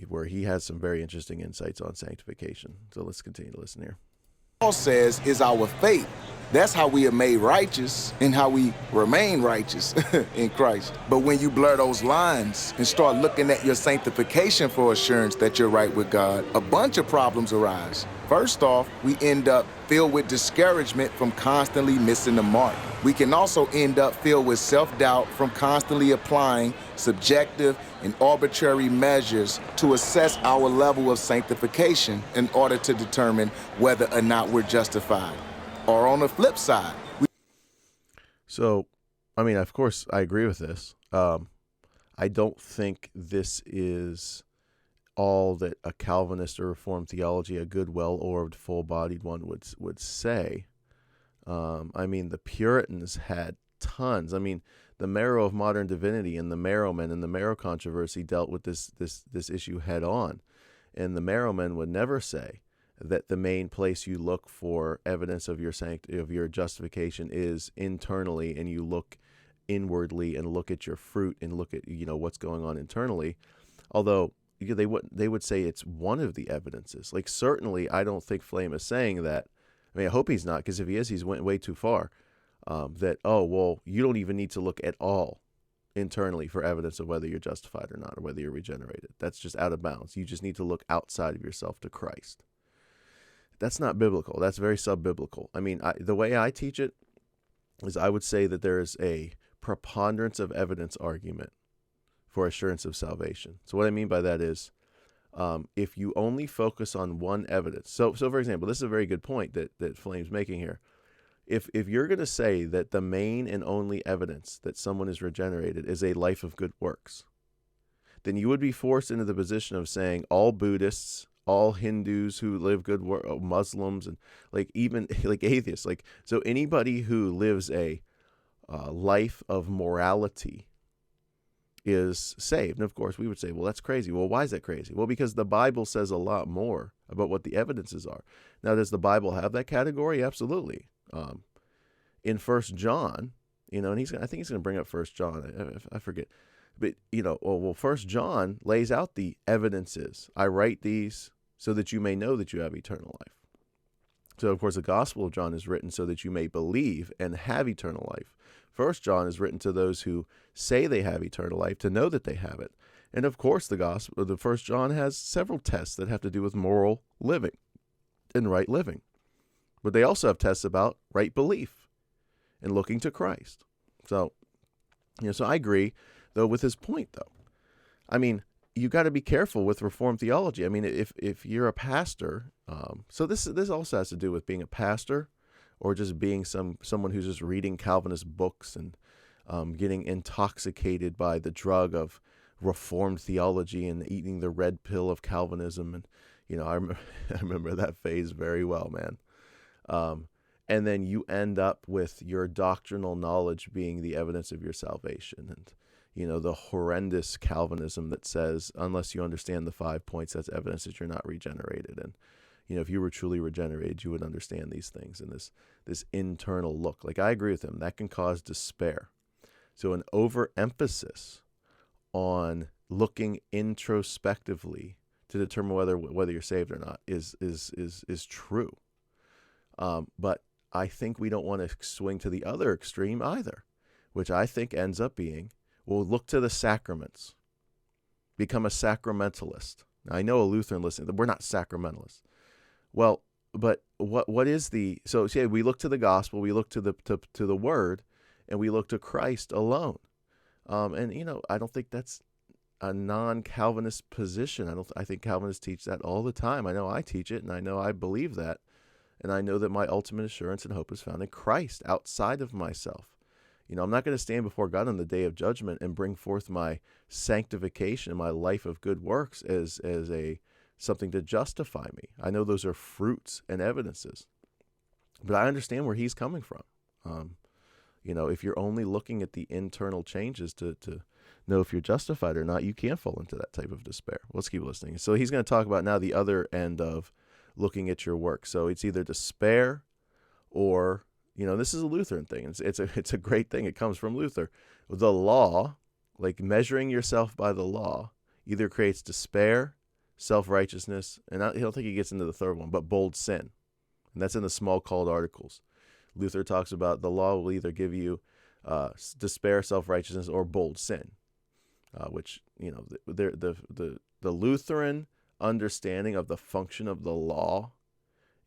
Speaker 1: where he has some very interesting insights on sanctification. So let's continue to listen here.
Speaker 2: Paul says is our faith. That's how we are made righteous and how we remain righteous in Christ. But when you blur those lines and start looking at your sanctification for assurance that you're right with God, a bunch of problems arise. First off, we end up filled with discouragement from constantly missing the mark. We can also end up filled with self-doubt from constantly applying subjective and arbitrary measures to assess our level of sanctification in order to determine whether or not we're justified. Or on the flip side.
Speaker 1: So, of course, I agree with this. I don't think this is all that a Calvinist or Reformed theology, a good, well-orbed, full-bodied one would say. The Puritans had tons. The marrow of modern divinity and the Marrowmen and the Marrow controversy dealt with this issue head on. And the Marrowmen would never say that the main place you look for evidence of your justification is internally, and you look inwardly and look at your fruit and look at what's going on internally. Although they would say it's one of the evidences. Like certainly, I don't think Flame is saying that. I hope he's not, because if he is, he's went way too far. You don't even need to look at all internally for evidence of whether you're justified or not, or whether you're regenerated. That's just out of bounds. You just need to look outside of yourself to Christ. That's not biblical. That's very sub-biblical. The way I teach it is I would say that there is a preponderance of evidence argument for assurance of salvation. So what I mean by that is if you only focus on one evidence. So for example, this is a very good point that Flame's making here. If you're going to say that the main and only evidence that someone is regenerated is a life of good works, then you would be forced into the position of saying all Buddhists, all Hindus who live good work, Muslims, and even atheists, so anybody who lives a life of morality is saved. And of course, we would say, well, that's crazy. Well, why is that crazy? Well, because the Bible says a lot more about what the evidences are. Now, does the Bible have that category? Absolutely. In 1 John, and I think he's going to bring up 1 John. I forget. But, 1 John lays out the evidences. I write these so that you may know that you have eternal life. So, of course, the Gospel of John is written so that you may believe and have eternal life. 1 John is written to those who say they have eternal life to know that they have it. And, of course, the 1 John has several tests that have to do with moral living and right living. But they also have tests about right belief and looking to Christ. So, so I agree, though, with his point, though. I mean, you got to be careful with Reformed theology. I mean, if you're a pastor, so this also has to do with being a pastor, or just being someone who's just reading Calvinist books and getting intoxicated by the drug of Reformed theology and eating the red pill of Calvinism. And I remember that phase very well, man. And then you end up with your doctrinal knowledge being the evidence of your salvation, and the horrendous Calvinism that says, unless you understand the 5 points, that's evidence that you're not regenerated. And, if you were truly regenerated, you would understand these things. And this internal look, like I agree with him, that can cause despair. So an overemphasis on looking introspectively to determine whether you're saved or not is true. But I think we don't want to swing to the other extreme either, which I think ends up being, well, look to the sacraments. Become a sacramentalist. Now, I know a Lutheran listening, we're not sacramentalists. Well, but what is so we look to the gospel, we look to the word, and we look to Christ alone. And I don't think that's a non-Calvinist position. I think Calvinists teach that all the time. I know I teach it, and I know I believe that. And I know that my ultimate assurance and hope is found in Christ, outside of myself. I'm not going to stand before God on the day of judgment and bring forth my sanctification, my life of good works as something to justify me. I know those are fruits and evidences, but I understand where he's coming from. If you're only looking at the internal changes to know if you're justified or not, you can fall into that type of despair. Let's keep listening. So he's going to talk about now the other end of looking at your work. So it's either despair or, this is a Lutheran thing. It's a great thing. It comes from Luther. The law, like measuring yourself by the law, either creates despair, self-righteousness, and I don't think he gets into the third one, but bold sin. And that's in the small called articles. Luther talks about the law will either give you despair, self-righteousness, or bold sin, which, the Lutheran understanding of the function of the law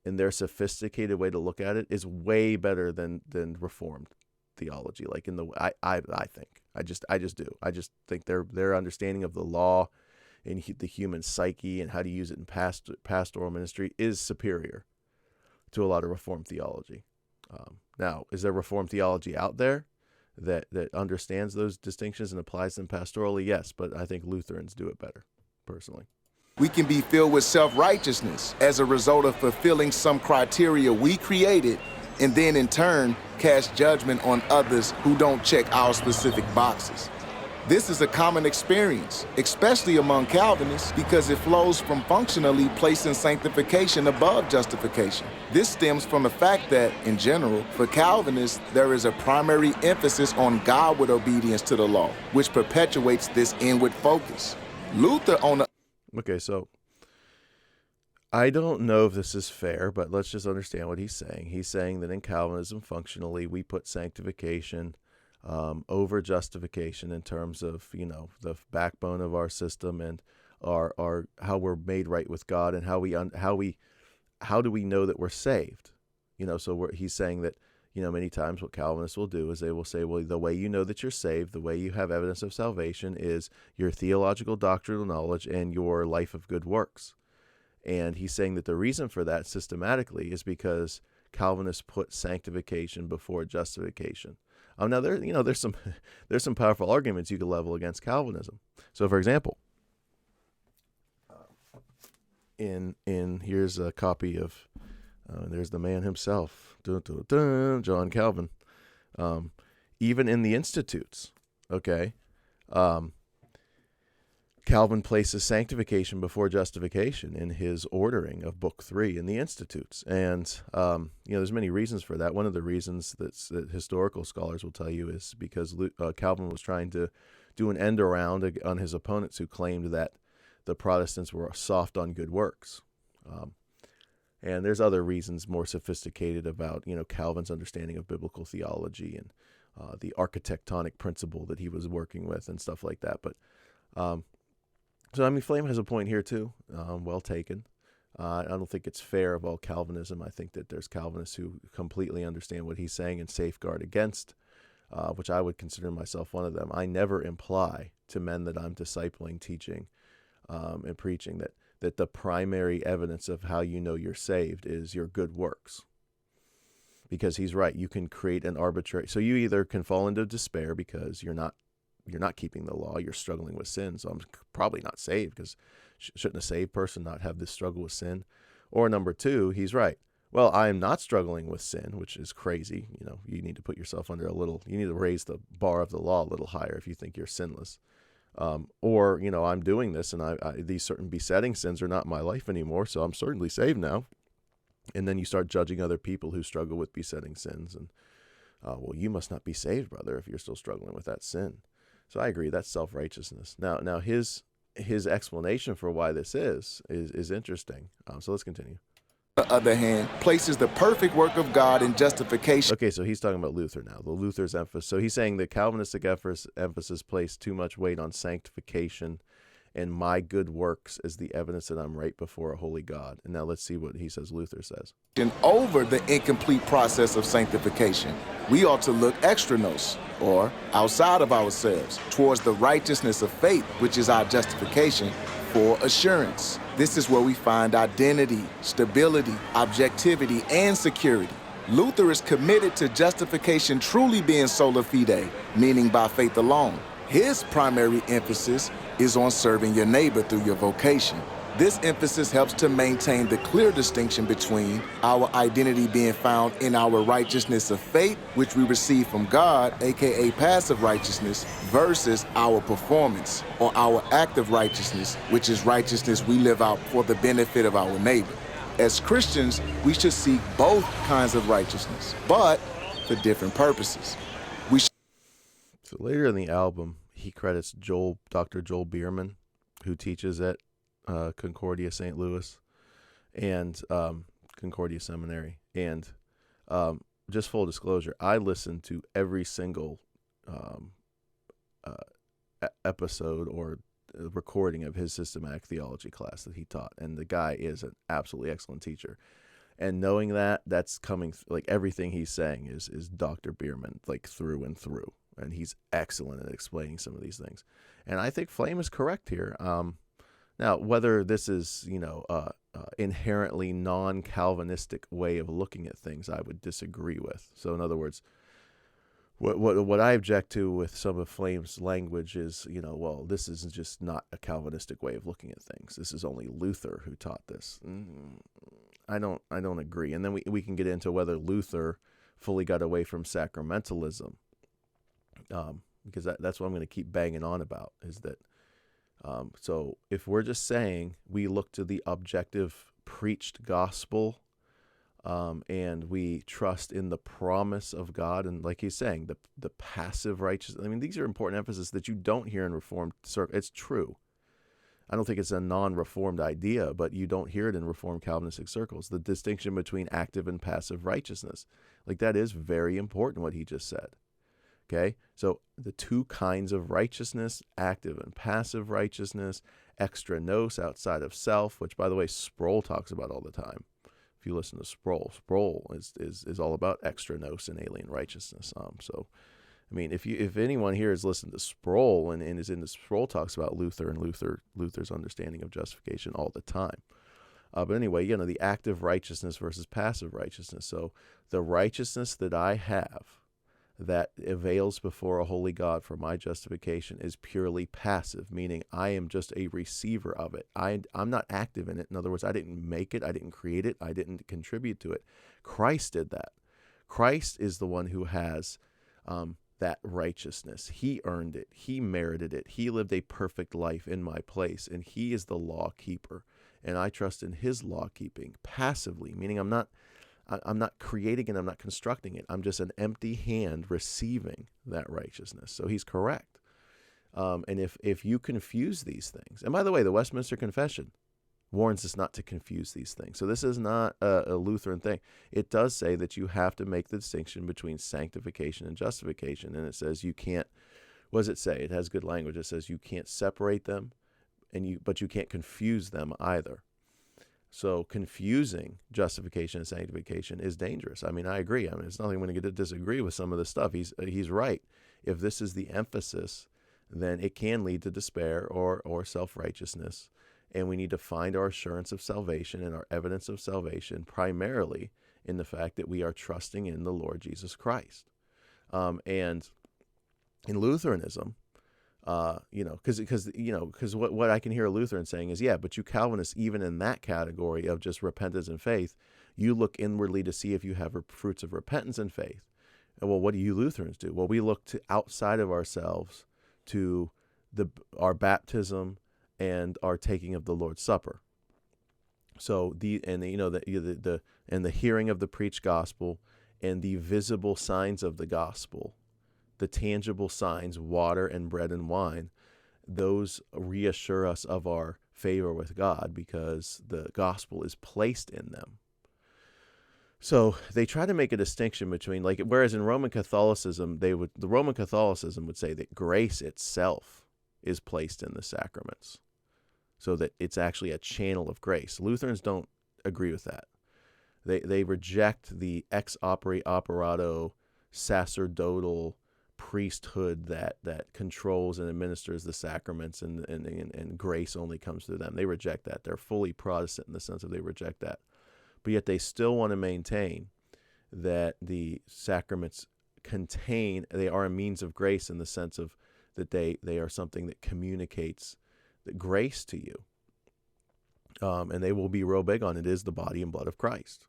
Speaker 1: and their sophisticated way to look at it is way better than Reformed theology. Like I think, I just do. I just think their understanding of the law and the human psyche and how to use it in pastoral ministry is superior to a lot of Reformed theology. Now, is there Reformed theology out there that understands those distinctions and applies them pastorally? Yes, but I think Lutherans do it better, personally.
Speaker 2: We can be filled with self-righteousness as a result of fulfilling some criteria we created, and then in turn cast judgment on others who don't check our specific boxes. This is a common experience, especially among Calvinists, because it flows from functionally placing sanctification above justification. This stems from the fact that, in general, for Calvinists, there is a primary emphasis on Godward obedience to the law, which perpetuates this inward focus. Luther, on the
Speaker 1: Okay, so I don't know if this is fair, but let's just understand what he's saying. He's saying that in Calvinism, functionally, we put sanctification over justification in terms of, the backbone of our system and our how we're made right with God and how do we know that we're saved? He's saying that, many times what Calvinists will do is they will say, well, the way you know that you're saved, the way you have evidence of salvation is your theological doctrinal knowledge and your life of good works. And he's saying that the reason for that systematically is because Calvinists put sanctification before justification. Now there's some powerful arguments you could level against Calvinism. So, for example, here's a copy of there's the man himself, John Calvin. Even in the Institutes, okay, Calvin places sanctification before justification in his ordering of Book 3 in the Institutes. And, there's many reasons for that. One of the reasons that historical scholars will tell you is because Calvin was trying to do an end around on his opponents who claimed that the Protestants were soft on good works. And there's other reasons more sophisticated about, Calvin's understanding of biblical theology and the architectonic principle that he was working with and stuff like that. But Flame has a point here too. Well taken. I don't think it's fair of all Calvinism. I think that there's Calvinists who completely understand what he's saying and safeguard against, which I would consider myself one of them. I never imply to men that I'm discipling, teaching, and preaching that the primary evidence of how you know you're saved is your good works. Because he's right. You can create an arbitrary... So you either can fall into despair because you're not keeping the law, you're struggling with sin, so I'm probably not saved, because shouldn't a saved person not have this struggle with sin? Or number two, he's right. Well, I am not struggling with sin, which is crazy. You need to put yourself under you need to raise the bar of the law a little higher if you think you're sinless. Or, I'm doing this, and these certain besetting sins are not in my life anymore, so I'm certainly saved now. And then you start judging other people who struggle with besetting sins, and, well, you must not be saved, brother, if you're still struggling with that sin. So I agree, that's self-righteousness. Now his explanation for why this is interesting. So let's continue.
Speaker 2: On the other hand, places the perfect work of God in justification.
Speaker 1: Okay, so he's talking about Luther now, the Luther's emphasis. So he's saying the Calvinistic emphasis placed too much weight on sanctification and my good works as the evidence that I'm right before a holy God. And now let's see what he says Luther says.
Speaker 2: Over the incomplete process of sanctification, we ought to look extra nos, or outside of ourselves, towards the righteousness of faith, which is our justification, for assurance. This is where we find identity, stability, objectivity, and security. Luther is committed to justification truly being sola fide, meaning by faith alone. His primary emphasis is on serving your neighbor through your vocation. This emphasis helps to maintain the clear distinction between our identity being found in our righteousness of faith, which we receive from God, aka passive righteousness, versus our performance, or our active righteousness, which is righteousness we live out for the benefit of our neighbor. As Christians, we should seek both kinds of righteousness, but for different purposes.
Speaker 1: So later in the album, he credits Dr. Joel Bierman, who teaches at Concordia St. Louis and Concordia Seminary. And just full disclosure, I listened to every single episode or recording of his systematic theology class that he taught. And the guy is an absolutely excellent teacher. And knowing that's coming, like everything he's saying is Dr. Bierman, like through and through. And he's excellent at explaining some of these things. And I think Flame is correct here. Now, whether this is, inherently non-Calvinistic way of looking at things, I would disagree with. So in other words, what I object to with some of Flame's language is, this is just not a Calvinistic way of looking at things. This is only Luther who taught this. I don't agree. And then we can get into whether Luther fully got away from sacramentalism. Because that's what I'm going to keep banging on about, is that so if we're just saying we look to the objective preached gospel and we trust in the promise of God, and like he's saying, the passive righteousness, these are important emphases that you don't hear in Reformed circles. It's true. I don't think it's a non-Reformed idea, but you don't hear it in Reformed Calvinistic circles. The distinction between active and passive righteousness, that is very important, what he just said. Okay, so the two kinds of righteousness, active and passive righteousness, extra nos, outside of self, which, by the way, Sproul talks about all the time. If you listen to Sproul is all about extra nos and alien righteousness. If anyone here has listened to Sproul and is into Sproul talks about Luther and Luther's understanding of justification all the time. But anyway, the active righteousness versus passive righteousness. So the righteousness that I have that avails before a holy God for my justification is purely passive, meaning I am just a receiver of it. I'm not active in it. In other words, I didn't make it, I didn't create it, I didn't contribute to it. Christ did that. Christ is the one who has that righteousness. He earned it. He merited it. He lived a perfect life in my place, and he is the law keeper. And I trust in his law keeping passively, meaning I'm not creating it, I'm not constructing it. I'm just an empty hand receiving that righteousness. So he's correct. And if you confuse these things, and by the way, the Westminster Confession warns us not to confuse these things. So this is not a Lutheran thing. It does say that you have to make the distinction between sanctification and justification. And it says you can't, what does it say? It has good language. It says you can't separate them, but you can't confuse them either. So confusing justification and sanctification is dangerous. I mean, I agree. I mean, it's nothing I'm going to disagree with some of this stuff. He's right. If this is the emphasis, then it can lead to despair or self-righteousness. And we need to find our assurance of salvation and our evidence of salvation primarily in the fact that we are trusting in the Lord Jesus Christ. And in Lutheranism, because what I can hear a Lutheran saying is, yeah, but you Calvinists, even in that category of just repentance and faith, you look inwardly to see if you have fruits of repentance and faith. And well, what do you Lutherans do? Well, we look to outside of ourselves to our baptism and our taking of the Lord's Supper. So the hearing of the preached gospel and the visible signs of the gospel, the tangible signs, water and bread and wine, those reassure us of our favor with God because the gospel is placed in them. So they try to make a distinction between, like, whereas in Roman Catholicism, the Roman Catholicism would say that grace itself is placed in the sacraments, so that it's actually a channel of grace. Lutherans don't agree with that. They reject the ex operato sacerdotal priesthood that controls and administers the sacraments, and grace only comes through them. They reject that. They're fully Protestant in the sense of they reject that. But yet they still want to maintain that the sacraments they are a means of grace in the sense of that they are something that communicates the grace to you. And they will be real big on it is the body and blood of Christ.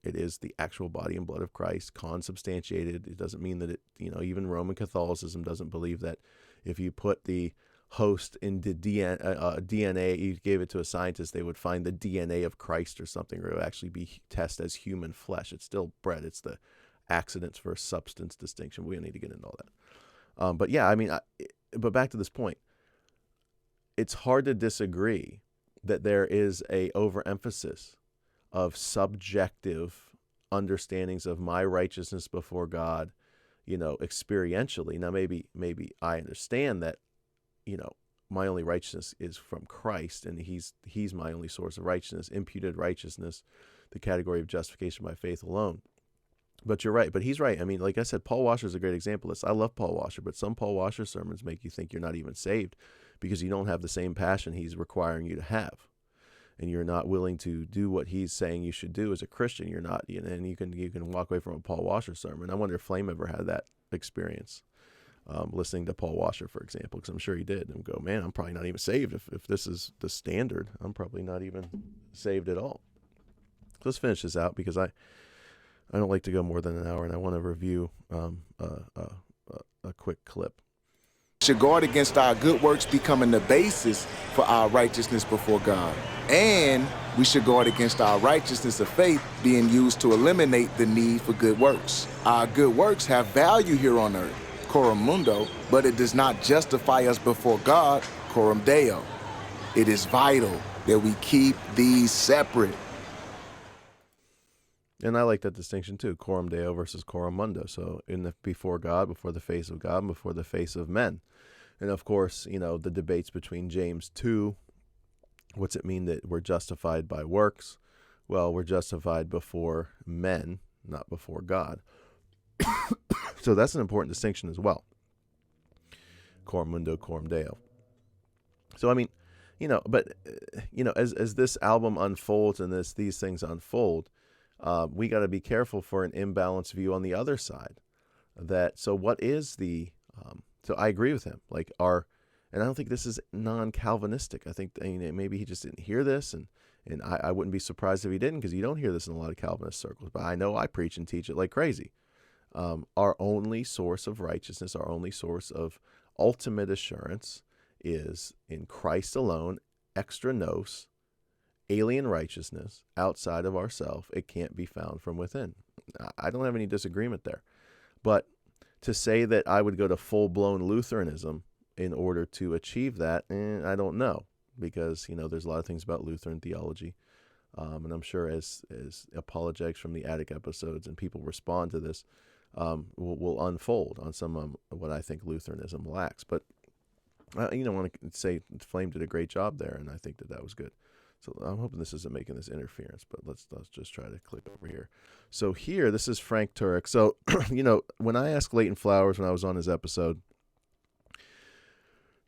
Speaker 1: It is the actual body and blood of Christ, consubstantiated. It doesn't mean that it, even Roman Catholicism doesn't believe that if you put the host into DNA, you gave it to a scientist, they would find the DNA of Christ or something, or it would actually be tested as human flesh. It's still bread. It's the accidents versus substance distinction. We don't need to get into all that. But yeah, I mean, but back to this point, it's hard to disagree that there is a overemphasis of subjective understandings of my righteousness before God, experientially. Now, maybe I understand that, my only righteousness is from Christ, and he's my only source of righteousness, imputed righteousness, the category of justification by faith alone. But you're right. But he's right. I mean, like I said, Paul Washer is a great example of this. I love Paul Washer, but some Paul Washer sermons make you think you're not even saved because you don't have the same passion he's requiring you to have. And you're not willing to do what he's saying you should do as a Christian. You're not, and you can walk away from a Paul Washer sermon. I wonder if Flame ever had that experience, listening to Paul Washer, for example, because I'm sure he did, and go, man, I'm probably not even saved. If this is the standard, I'm probably not even saved at all. Let's finish this out because I don't like to go more than an hour, and I want to review a quick clip.
Speaker 2: Should guard against our good works becoming the basis for our righteousness before God. And we should guard against our righteousness of faith being used to eliminate the need for good works. Our good works have value here on earth, coram mundo, but it does not justify us before God, coram deo. It is vital that we keep these separate.
Speaker 1: And I like that distinction too, coram deo versus coram mundo. So before God, before the face of God, before the face of men. And of course, the debates between James 2, what's it mean that we're justified by works? Well, we're justified before men, not before God. So that's an important distinction as well. Coram mundo, coram deo. So, I mean, as this album unfolds and these things unfold, we got to be careful for an imbalanced view on the other side. So what is so I agree with him. And I don't think this is non-Calvinistic. I think maybe he just didn't hear this, and I wouldn't be surprised if he didn't, because you don't hear this in a lot of Calvinist circles. But I know I preach and teach it like crazy. Our only source of righteousness, our only source of ultimate assurance is in Christ alone, extra nos, alien righteousness outside of ourself. It can't be found from within. I don't have any disagreement there. But to say that I would go to full-blown Lutheranism in order to achieve that, I don't know, because, there's a lot of things about Lutheran theology. And I'm sure as apologetics from the Attic episodes and people respond to this, will unfold on some of what I think Lutheranism lacks. But, I want to say Flame did a great job there, and I think that was good. So I'm hoping this isn't making this interference, but let's just try to click over here. So here, this is Frank Turek. So, when I asked Leighton Flowers when I was on his episode,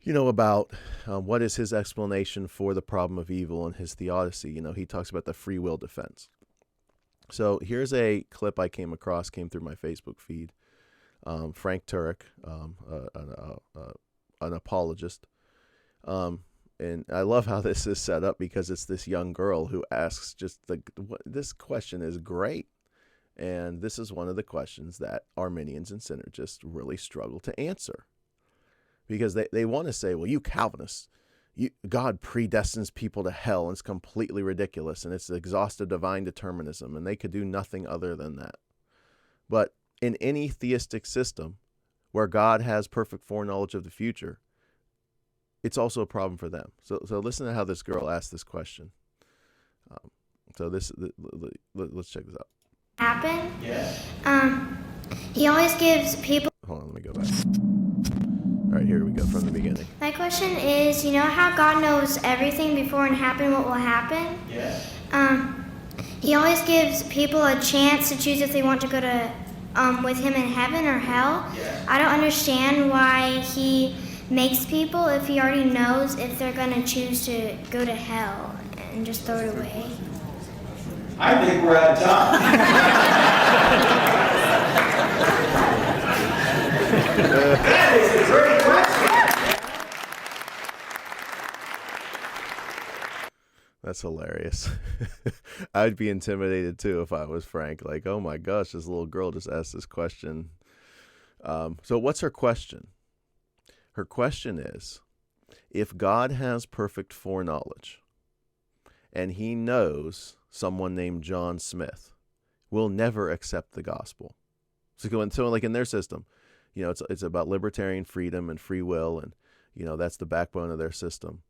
Speaker 1: about what is his explanation for the problem of evil and his theodicy, he talks about the free will defense. So here's a clip I came through my Facebook feed. Frank Turek, an apologist. And I love how this is set up because it's this young girl who asks this question is great. And this is one of the questions that Arminians and synergists really struggle to answer. Because they want to say, well, you Calvinists, God predestines people to hell, and it's completely ridiculous, and it's exhaustive divine determinism, and they could do nothing other than that. But in any theistic system where God has perfect foreknowledge of the future, it's also a problem for them. So listen to how this girl asked this question. Let's check this out.
Speaker 4: Happen? Yeah. He always gives people...
Speaker 1: Hold on, let me go back. All right, here we go from the beginning.
Speaker 4: My question is, how God knows everything before it happens, what will happen?
Speaker 5: Yeah.
Speaker 4: He always gives people a chance to choose if they want to go to with him in heaven or hell.
Speaker 5: Yeah.
Speaker 4: I don't understand why he makes people if he already knows if they're going to choose to go to hell and just throw it away.
Speaker 5: I think we're out of time. That is a great question.
Speaker 1: That's hilarious. I'd be intimidated too if I was Frank. Like, oh my gosh, this little girl just asked this question. So what's her question? Her question is, if God has perfect foreknowledge and he knows someone named John Smith will never accept the gospel. So like in their system, it's about libertarian freedom and free will, and that's the backbone of their system.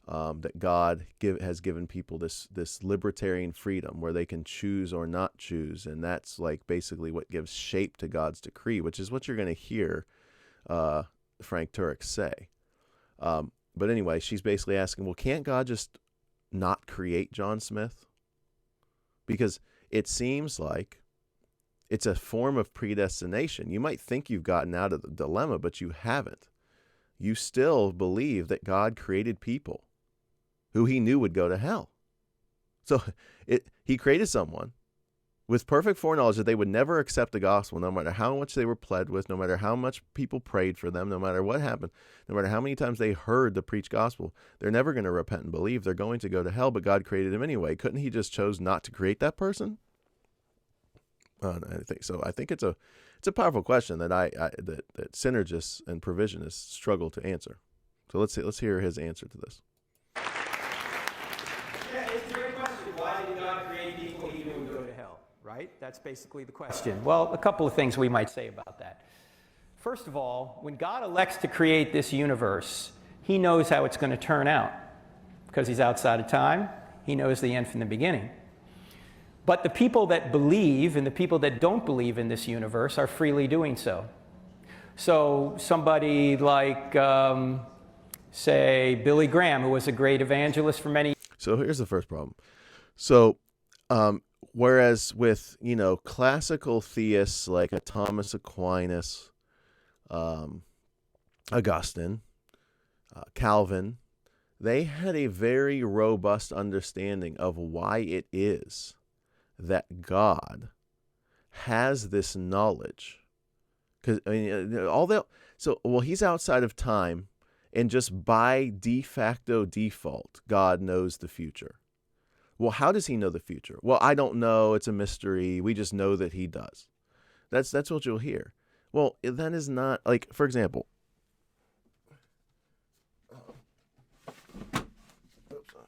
Speaker 1: That God has given people this libertarian freedom where they can choose or not choose, and that's like basically what gives shape to God's decree, which is what you're going to hear Frank Turek say. But anyway, she's basically asking, well, can't God just not create John Smith? Because it seems like it's a form of predestination. You might think you've gotten out of the dilemma, but you haven't. You still believe that God created people who he knew would go to hell. So he created someone with perfect foreknowledge that they would never accept the gospel, no matter how much they were pled with, no matter how much people prayed for them, no matter what happened, no matter how many times they heard the preached gospel. They're never going to repent and believe. They're going to go to hell, but God created them anyway. Couldn't he just chose not to create that person? I think so. I think it's a powerful question that that synergists and provisionists struggle to answer. So let's hear his answer to this.
Speaker 6: Yeah, it's a great question. Why did God create people he knew would go to hell? Right? That's basically the question. Well, a couple of things we might say about that. First of all, when God elects to create this universe, he knows how it's going to turn out because he's outside of time. He knows the end from the beginning. But the people that believe and the people that don't believe in this universe are freely doing so. So somebody like, say, Billy Graham, who was a great evangelist for many.
Speaker 1: So here's the first problem. So whereas with, classical theists like a Thomas Aquinas, Augustine, Calvin, they had a very robust understanding of why it is that God has this knowledge. Because he's outside of time, and just by de facto default, God knows the future. Well, how does he know the future? Well, I don't know. It's a mystery. We just know that he does. That's what you'll hear. Well, that is not, like, for example,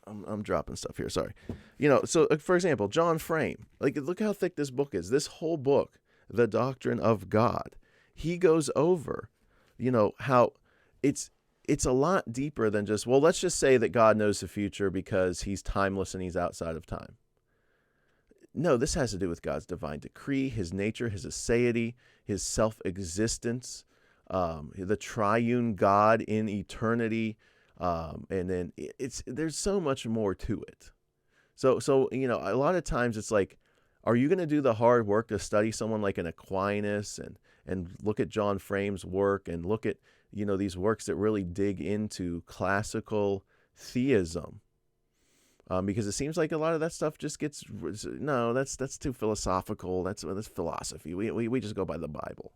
Speaker 1: I'm dropping stuff here, sorry. So for example, John Frame, like, look how thick this book is. This whole book, The Doctrine of God, he goes over, how it's a lot deeper than just, well, let's just say that God knows the future because he's timeless and he's outside of time. No, this has to do with God's divine decree, his nature, his aseity, his self-existence, the triune God in eternity, and then there's so much more to it. So a lot of times it's like, are you going to do the hard work to study someone like an Aquinas and look at John Frame's work and look at these works that really dig into classical theism? Because it seems like a lot of that stuff just gets, no, that's too philosophical. That's philosophy. We just go by the Bible.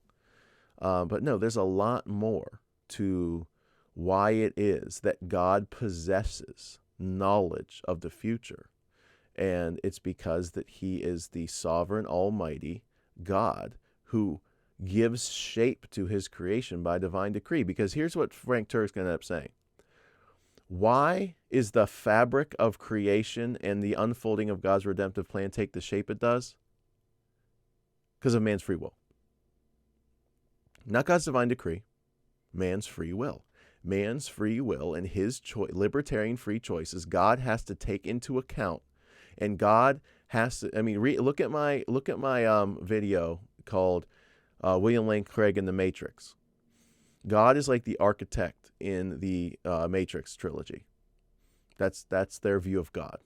Speaker 1: But no, there's a lot more to why it is that God possesses knowledge of the future. And it's because that he is the sovereign, almighty God who gives shape to his creation by divine decree. Because here's what Frank Turek's going to end up saying. Why is the fabric of creation and the unfolding of God's redemptive plan take the shape it does? Because of man's free will. Not God's divine decree, man's free will. Man's free will and his libertarian free choices, God has to take into account. And God has to, look at my video called William Lane Craig and the Matrix. God is like the architect in the Matrix trilogy. That's their view of God,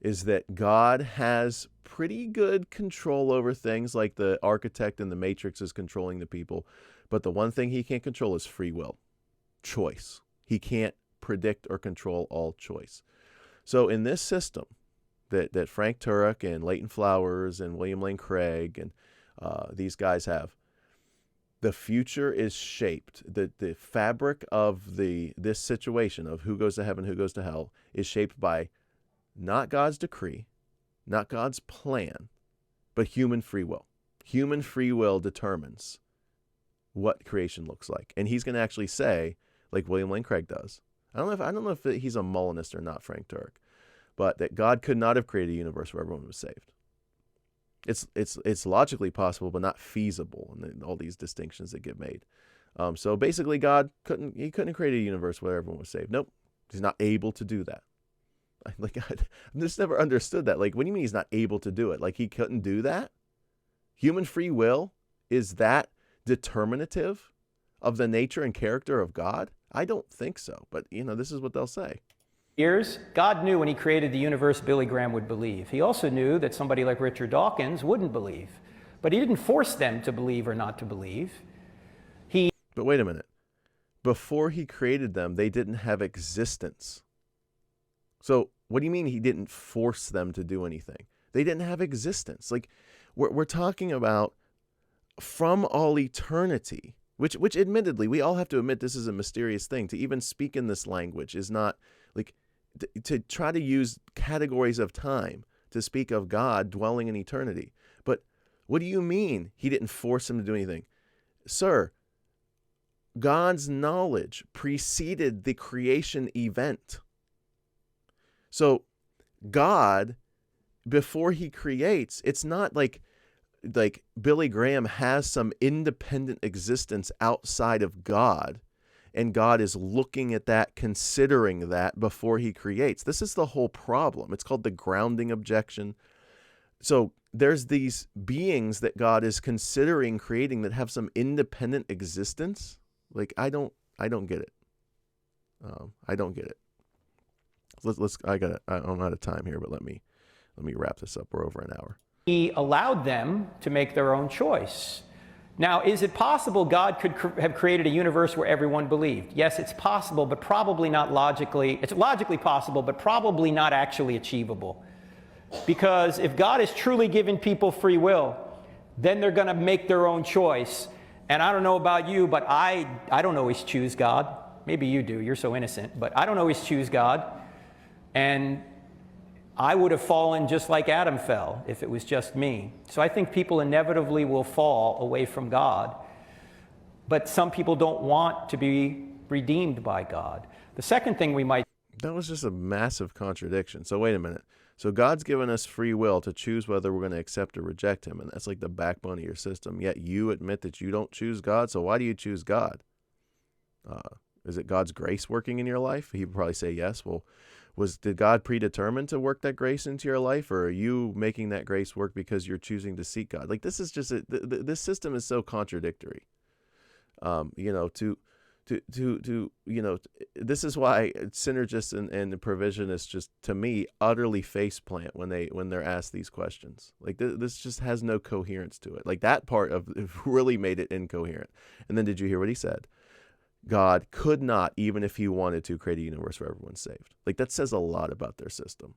Speaker 1: is that God has pretty good control over things like the architect in the Matrix is controlling the people. But the one thing he can't control is free will, choice. He can't predict or control all choice. So in this system that Frank Turek and Leighton Flowers and William Lane Craig and these guys have, the future is shaped. The fabric of this situation of who goes to heaven, who goes to hell, is shaped by not God's decree, not God's plan, but human free will. Human free will determines what creation looks like. And he's going to actually say, like William Lane Craig does, I don't know if he's a Molinist or not, Frank Turek, but that God could not have created a universe where everyone was saved. It's logically possible, but not feasible, and all these distinctions that get made. So basically, God couldn't create a universe where everyone was saved. Nope, he's not able to do that. Like, I've just never understood that. Like, what do you mean he's not able to do it? Like, he couldn't do that? Human free will, is that determinative of the nature and character of God? I don't think so, but this is what they'll say.
Speaker 6: Years, God knew when he created the universe Billy Graham would believe. He also knew that somebody like Richard Dawkins wouldn't believe. But he didn't force them to believe or not to believe.
Speaker 1: But wait a minute. Before he created them, they didn't have existence. So what do you mean he didn't force them to do anything? They didn't have existence. Like, we're talking about from all eternity, which admittedly, we all have to admit this is a mysterious thing. To even speak in this language is not, like, to try to use categories of time to speak of God dwelling in eternity. But what do you mean he didn't force him to do anything? Sir, God's knowledge preceded the creation event. So God, before he creates, it's not like Billy Graham has some independent existence outside of God, and God is looking at that, considering that before he creates. This is the whole problem. It's called the grounding objection. So there's these beings that God is considering creating that have some independent existence. Like, I don't get it. I don't get it. I'm out of time here, but let me wrap this up. We're over an hour.
Speaker 6: He allowed them to make their own choice. Now, is it possible God could have created a universe where everyone believed? Yes, it's possible, but probably not logically. It's logically possible, but probably not actually achievable. Because if God has truly given people free will, then they're going to make their own choice. And I don't know about you, but I don't always choose God. Maybe you do. You're so innocent. But I don't always choose God. And I would have fallen just like Adam fell if it was just me. So I think people inevitably will fall away from God, but some people don't want to be redeemed by God. The second thing we might...
Speaker 1: That was just a massive contradiction. So wait a minute. So God's given us free will to choose whether we're going to accept or reject him, and that's like the backbone of your system. Yet you admit that you don't choose God, so why do you choose God? Is it God's grace working in your life? He would probably say yes. Well, did God predetermine to work that grace into your life, or are you making that grace work because you're choosing to seek God? Like, this is just this system is so contradictory. This is why synergists and provisionists just, to me, utterly faceplant when they're asked these questions. Like, this just has no coherence to it. Like, that part of it really made it incoherent. And then did you hear what he said? God could not, even if he wanted to, create a universe where everyone's saved. Like, that says a lot about their system.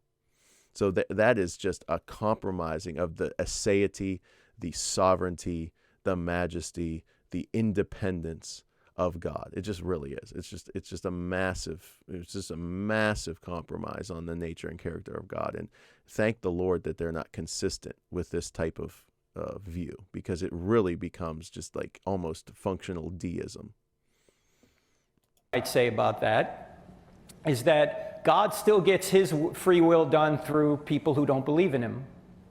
Speaker 1: So that is just a compromising of the aseity, the sovereignty, the majesty, the independence of God. It just really is. It's just a massive compromise on the nature and character of God. And thank the Lord that they're not consistent with this type of view, because it really becomes just like almost functional deism.
Speaker 6: I'd say about that is that God still gets his free will done through people who don't believe in him,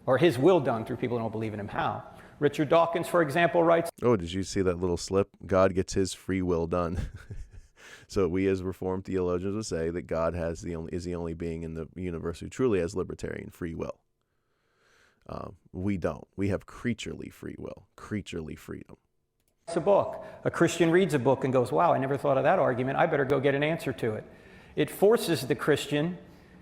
Speaker 6: or his will done through people who don't believe in him. How? Richard Dawkins, for example, writes...
Speaker 1: Oh, did you see that little slip? God gets his free will done. So we as Reformed theologians would say that God is the only being in the universe who truly has libertarian free will. We don't. We have creaturely free will, creaturely freedom.
Speaker 6: A book. A Christian reads a book and goes, wow, I never thought of that argument. I better go get an answer to it. It forces the Christian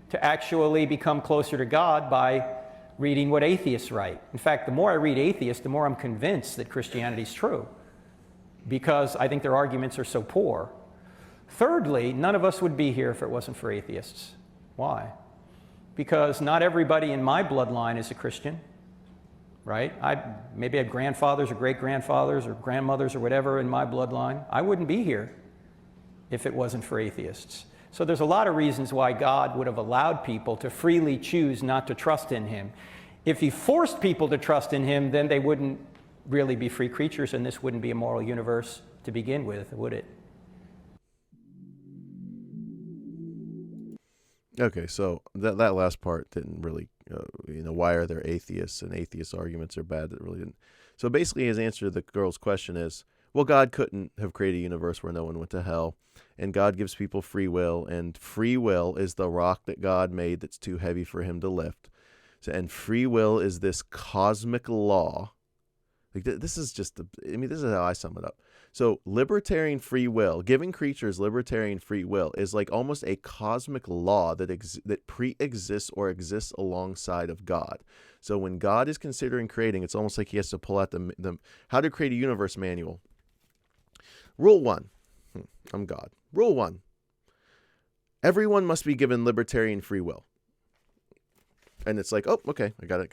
Speaker 6: to actually become closer to God by reading what atheists write. In fact, the more I read atheists, the more I'm convinced that Christianity is true, because I think their arguments are so poor. Thirdly, none of us would be here if it wasn't for atheists. Why? Because not everybody in my bloodline is a Christian. Right? I maybe had grandfathers or great-grandfathers or grandmothers or whatever in my bloodline. I wouldn't be here if it wasn't for atheists. So there's a lot of reasons why God would have allowed people to freely choose not to trust in him. If he forced people to trust in him, then they wouldn't really be free creatures, and this wouldn't be a moral universe to begin with, would it?
Speaker 1: Okay, so that last part didn't really, why are there atheists, and atheist arguments are bad? That really didn't. So basically his answer to the girl's question is, well, God couldn't have created a universe where no one went to hell, and God gives people free will, and free will is the rock that God made that's too heavy for him to lift. So, and free will is this cosmic law. Like, this is just, this is how I sum it up. So libertarian free will, giving creatures libertarian free will, is like almost a cosmic law that pre-exists or exists alongside of God. So when God is considering creating, it's almost like he has to pull out the how to create a universe manual. Rule 1. I'm God. Rule 1. Everyone must be given libertarian free will. And it's like, oh, okay, I got it.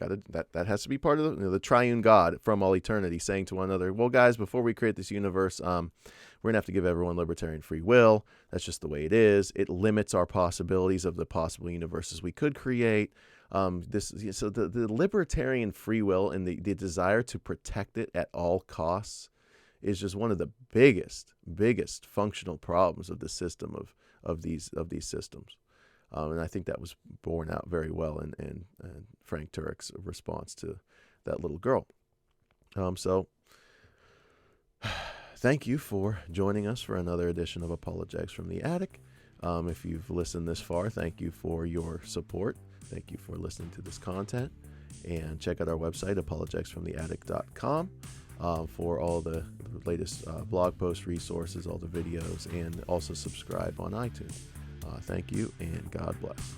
Speaker 1: That has to be part of the triune God from all eternity saying to one another, well, guys, before we create this universe, we're going to have to give everyone libertarian free will. That's just the way it is. It limits our possibilities of the possible universes we could create. So the libertarian free will and the desire to protect it at all costs is just one of the biggest functional problems of the system of these systems. And I think that was borne out very well in Frank Turek's response to that little girl. So thank you for joining us for another edition of Apologetics from the Attic. If you've listened this far, thank you for your support. Thank you for listening to this content. And check out our website, apologeticsfromtheattic.com, for all the latest blog post resources, all the videos, and also subscribe on iTunes. Thank you, and God bless.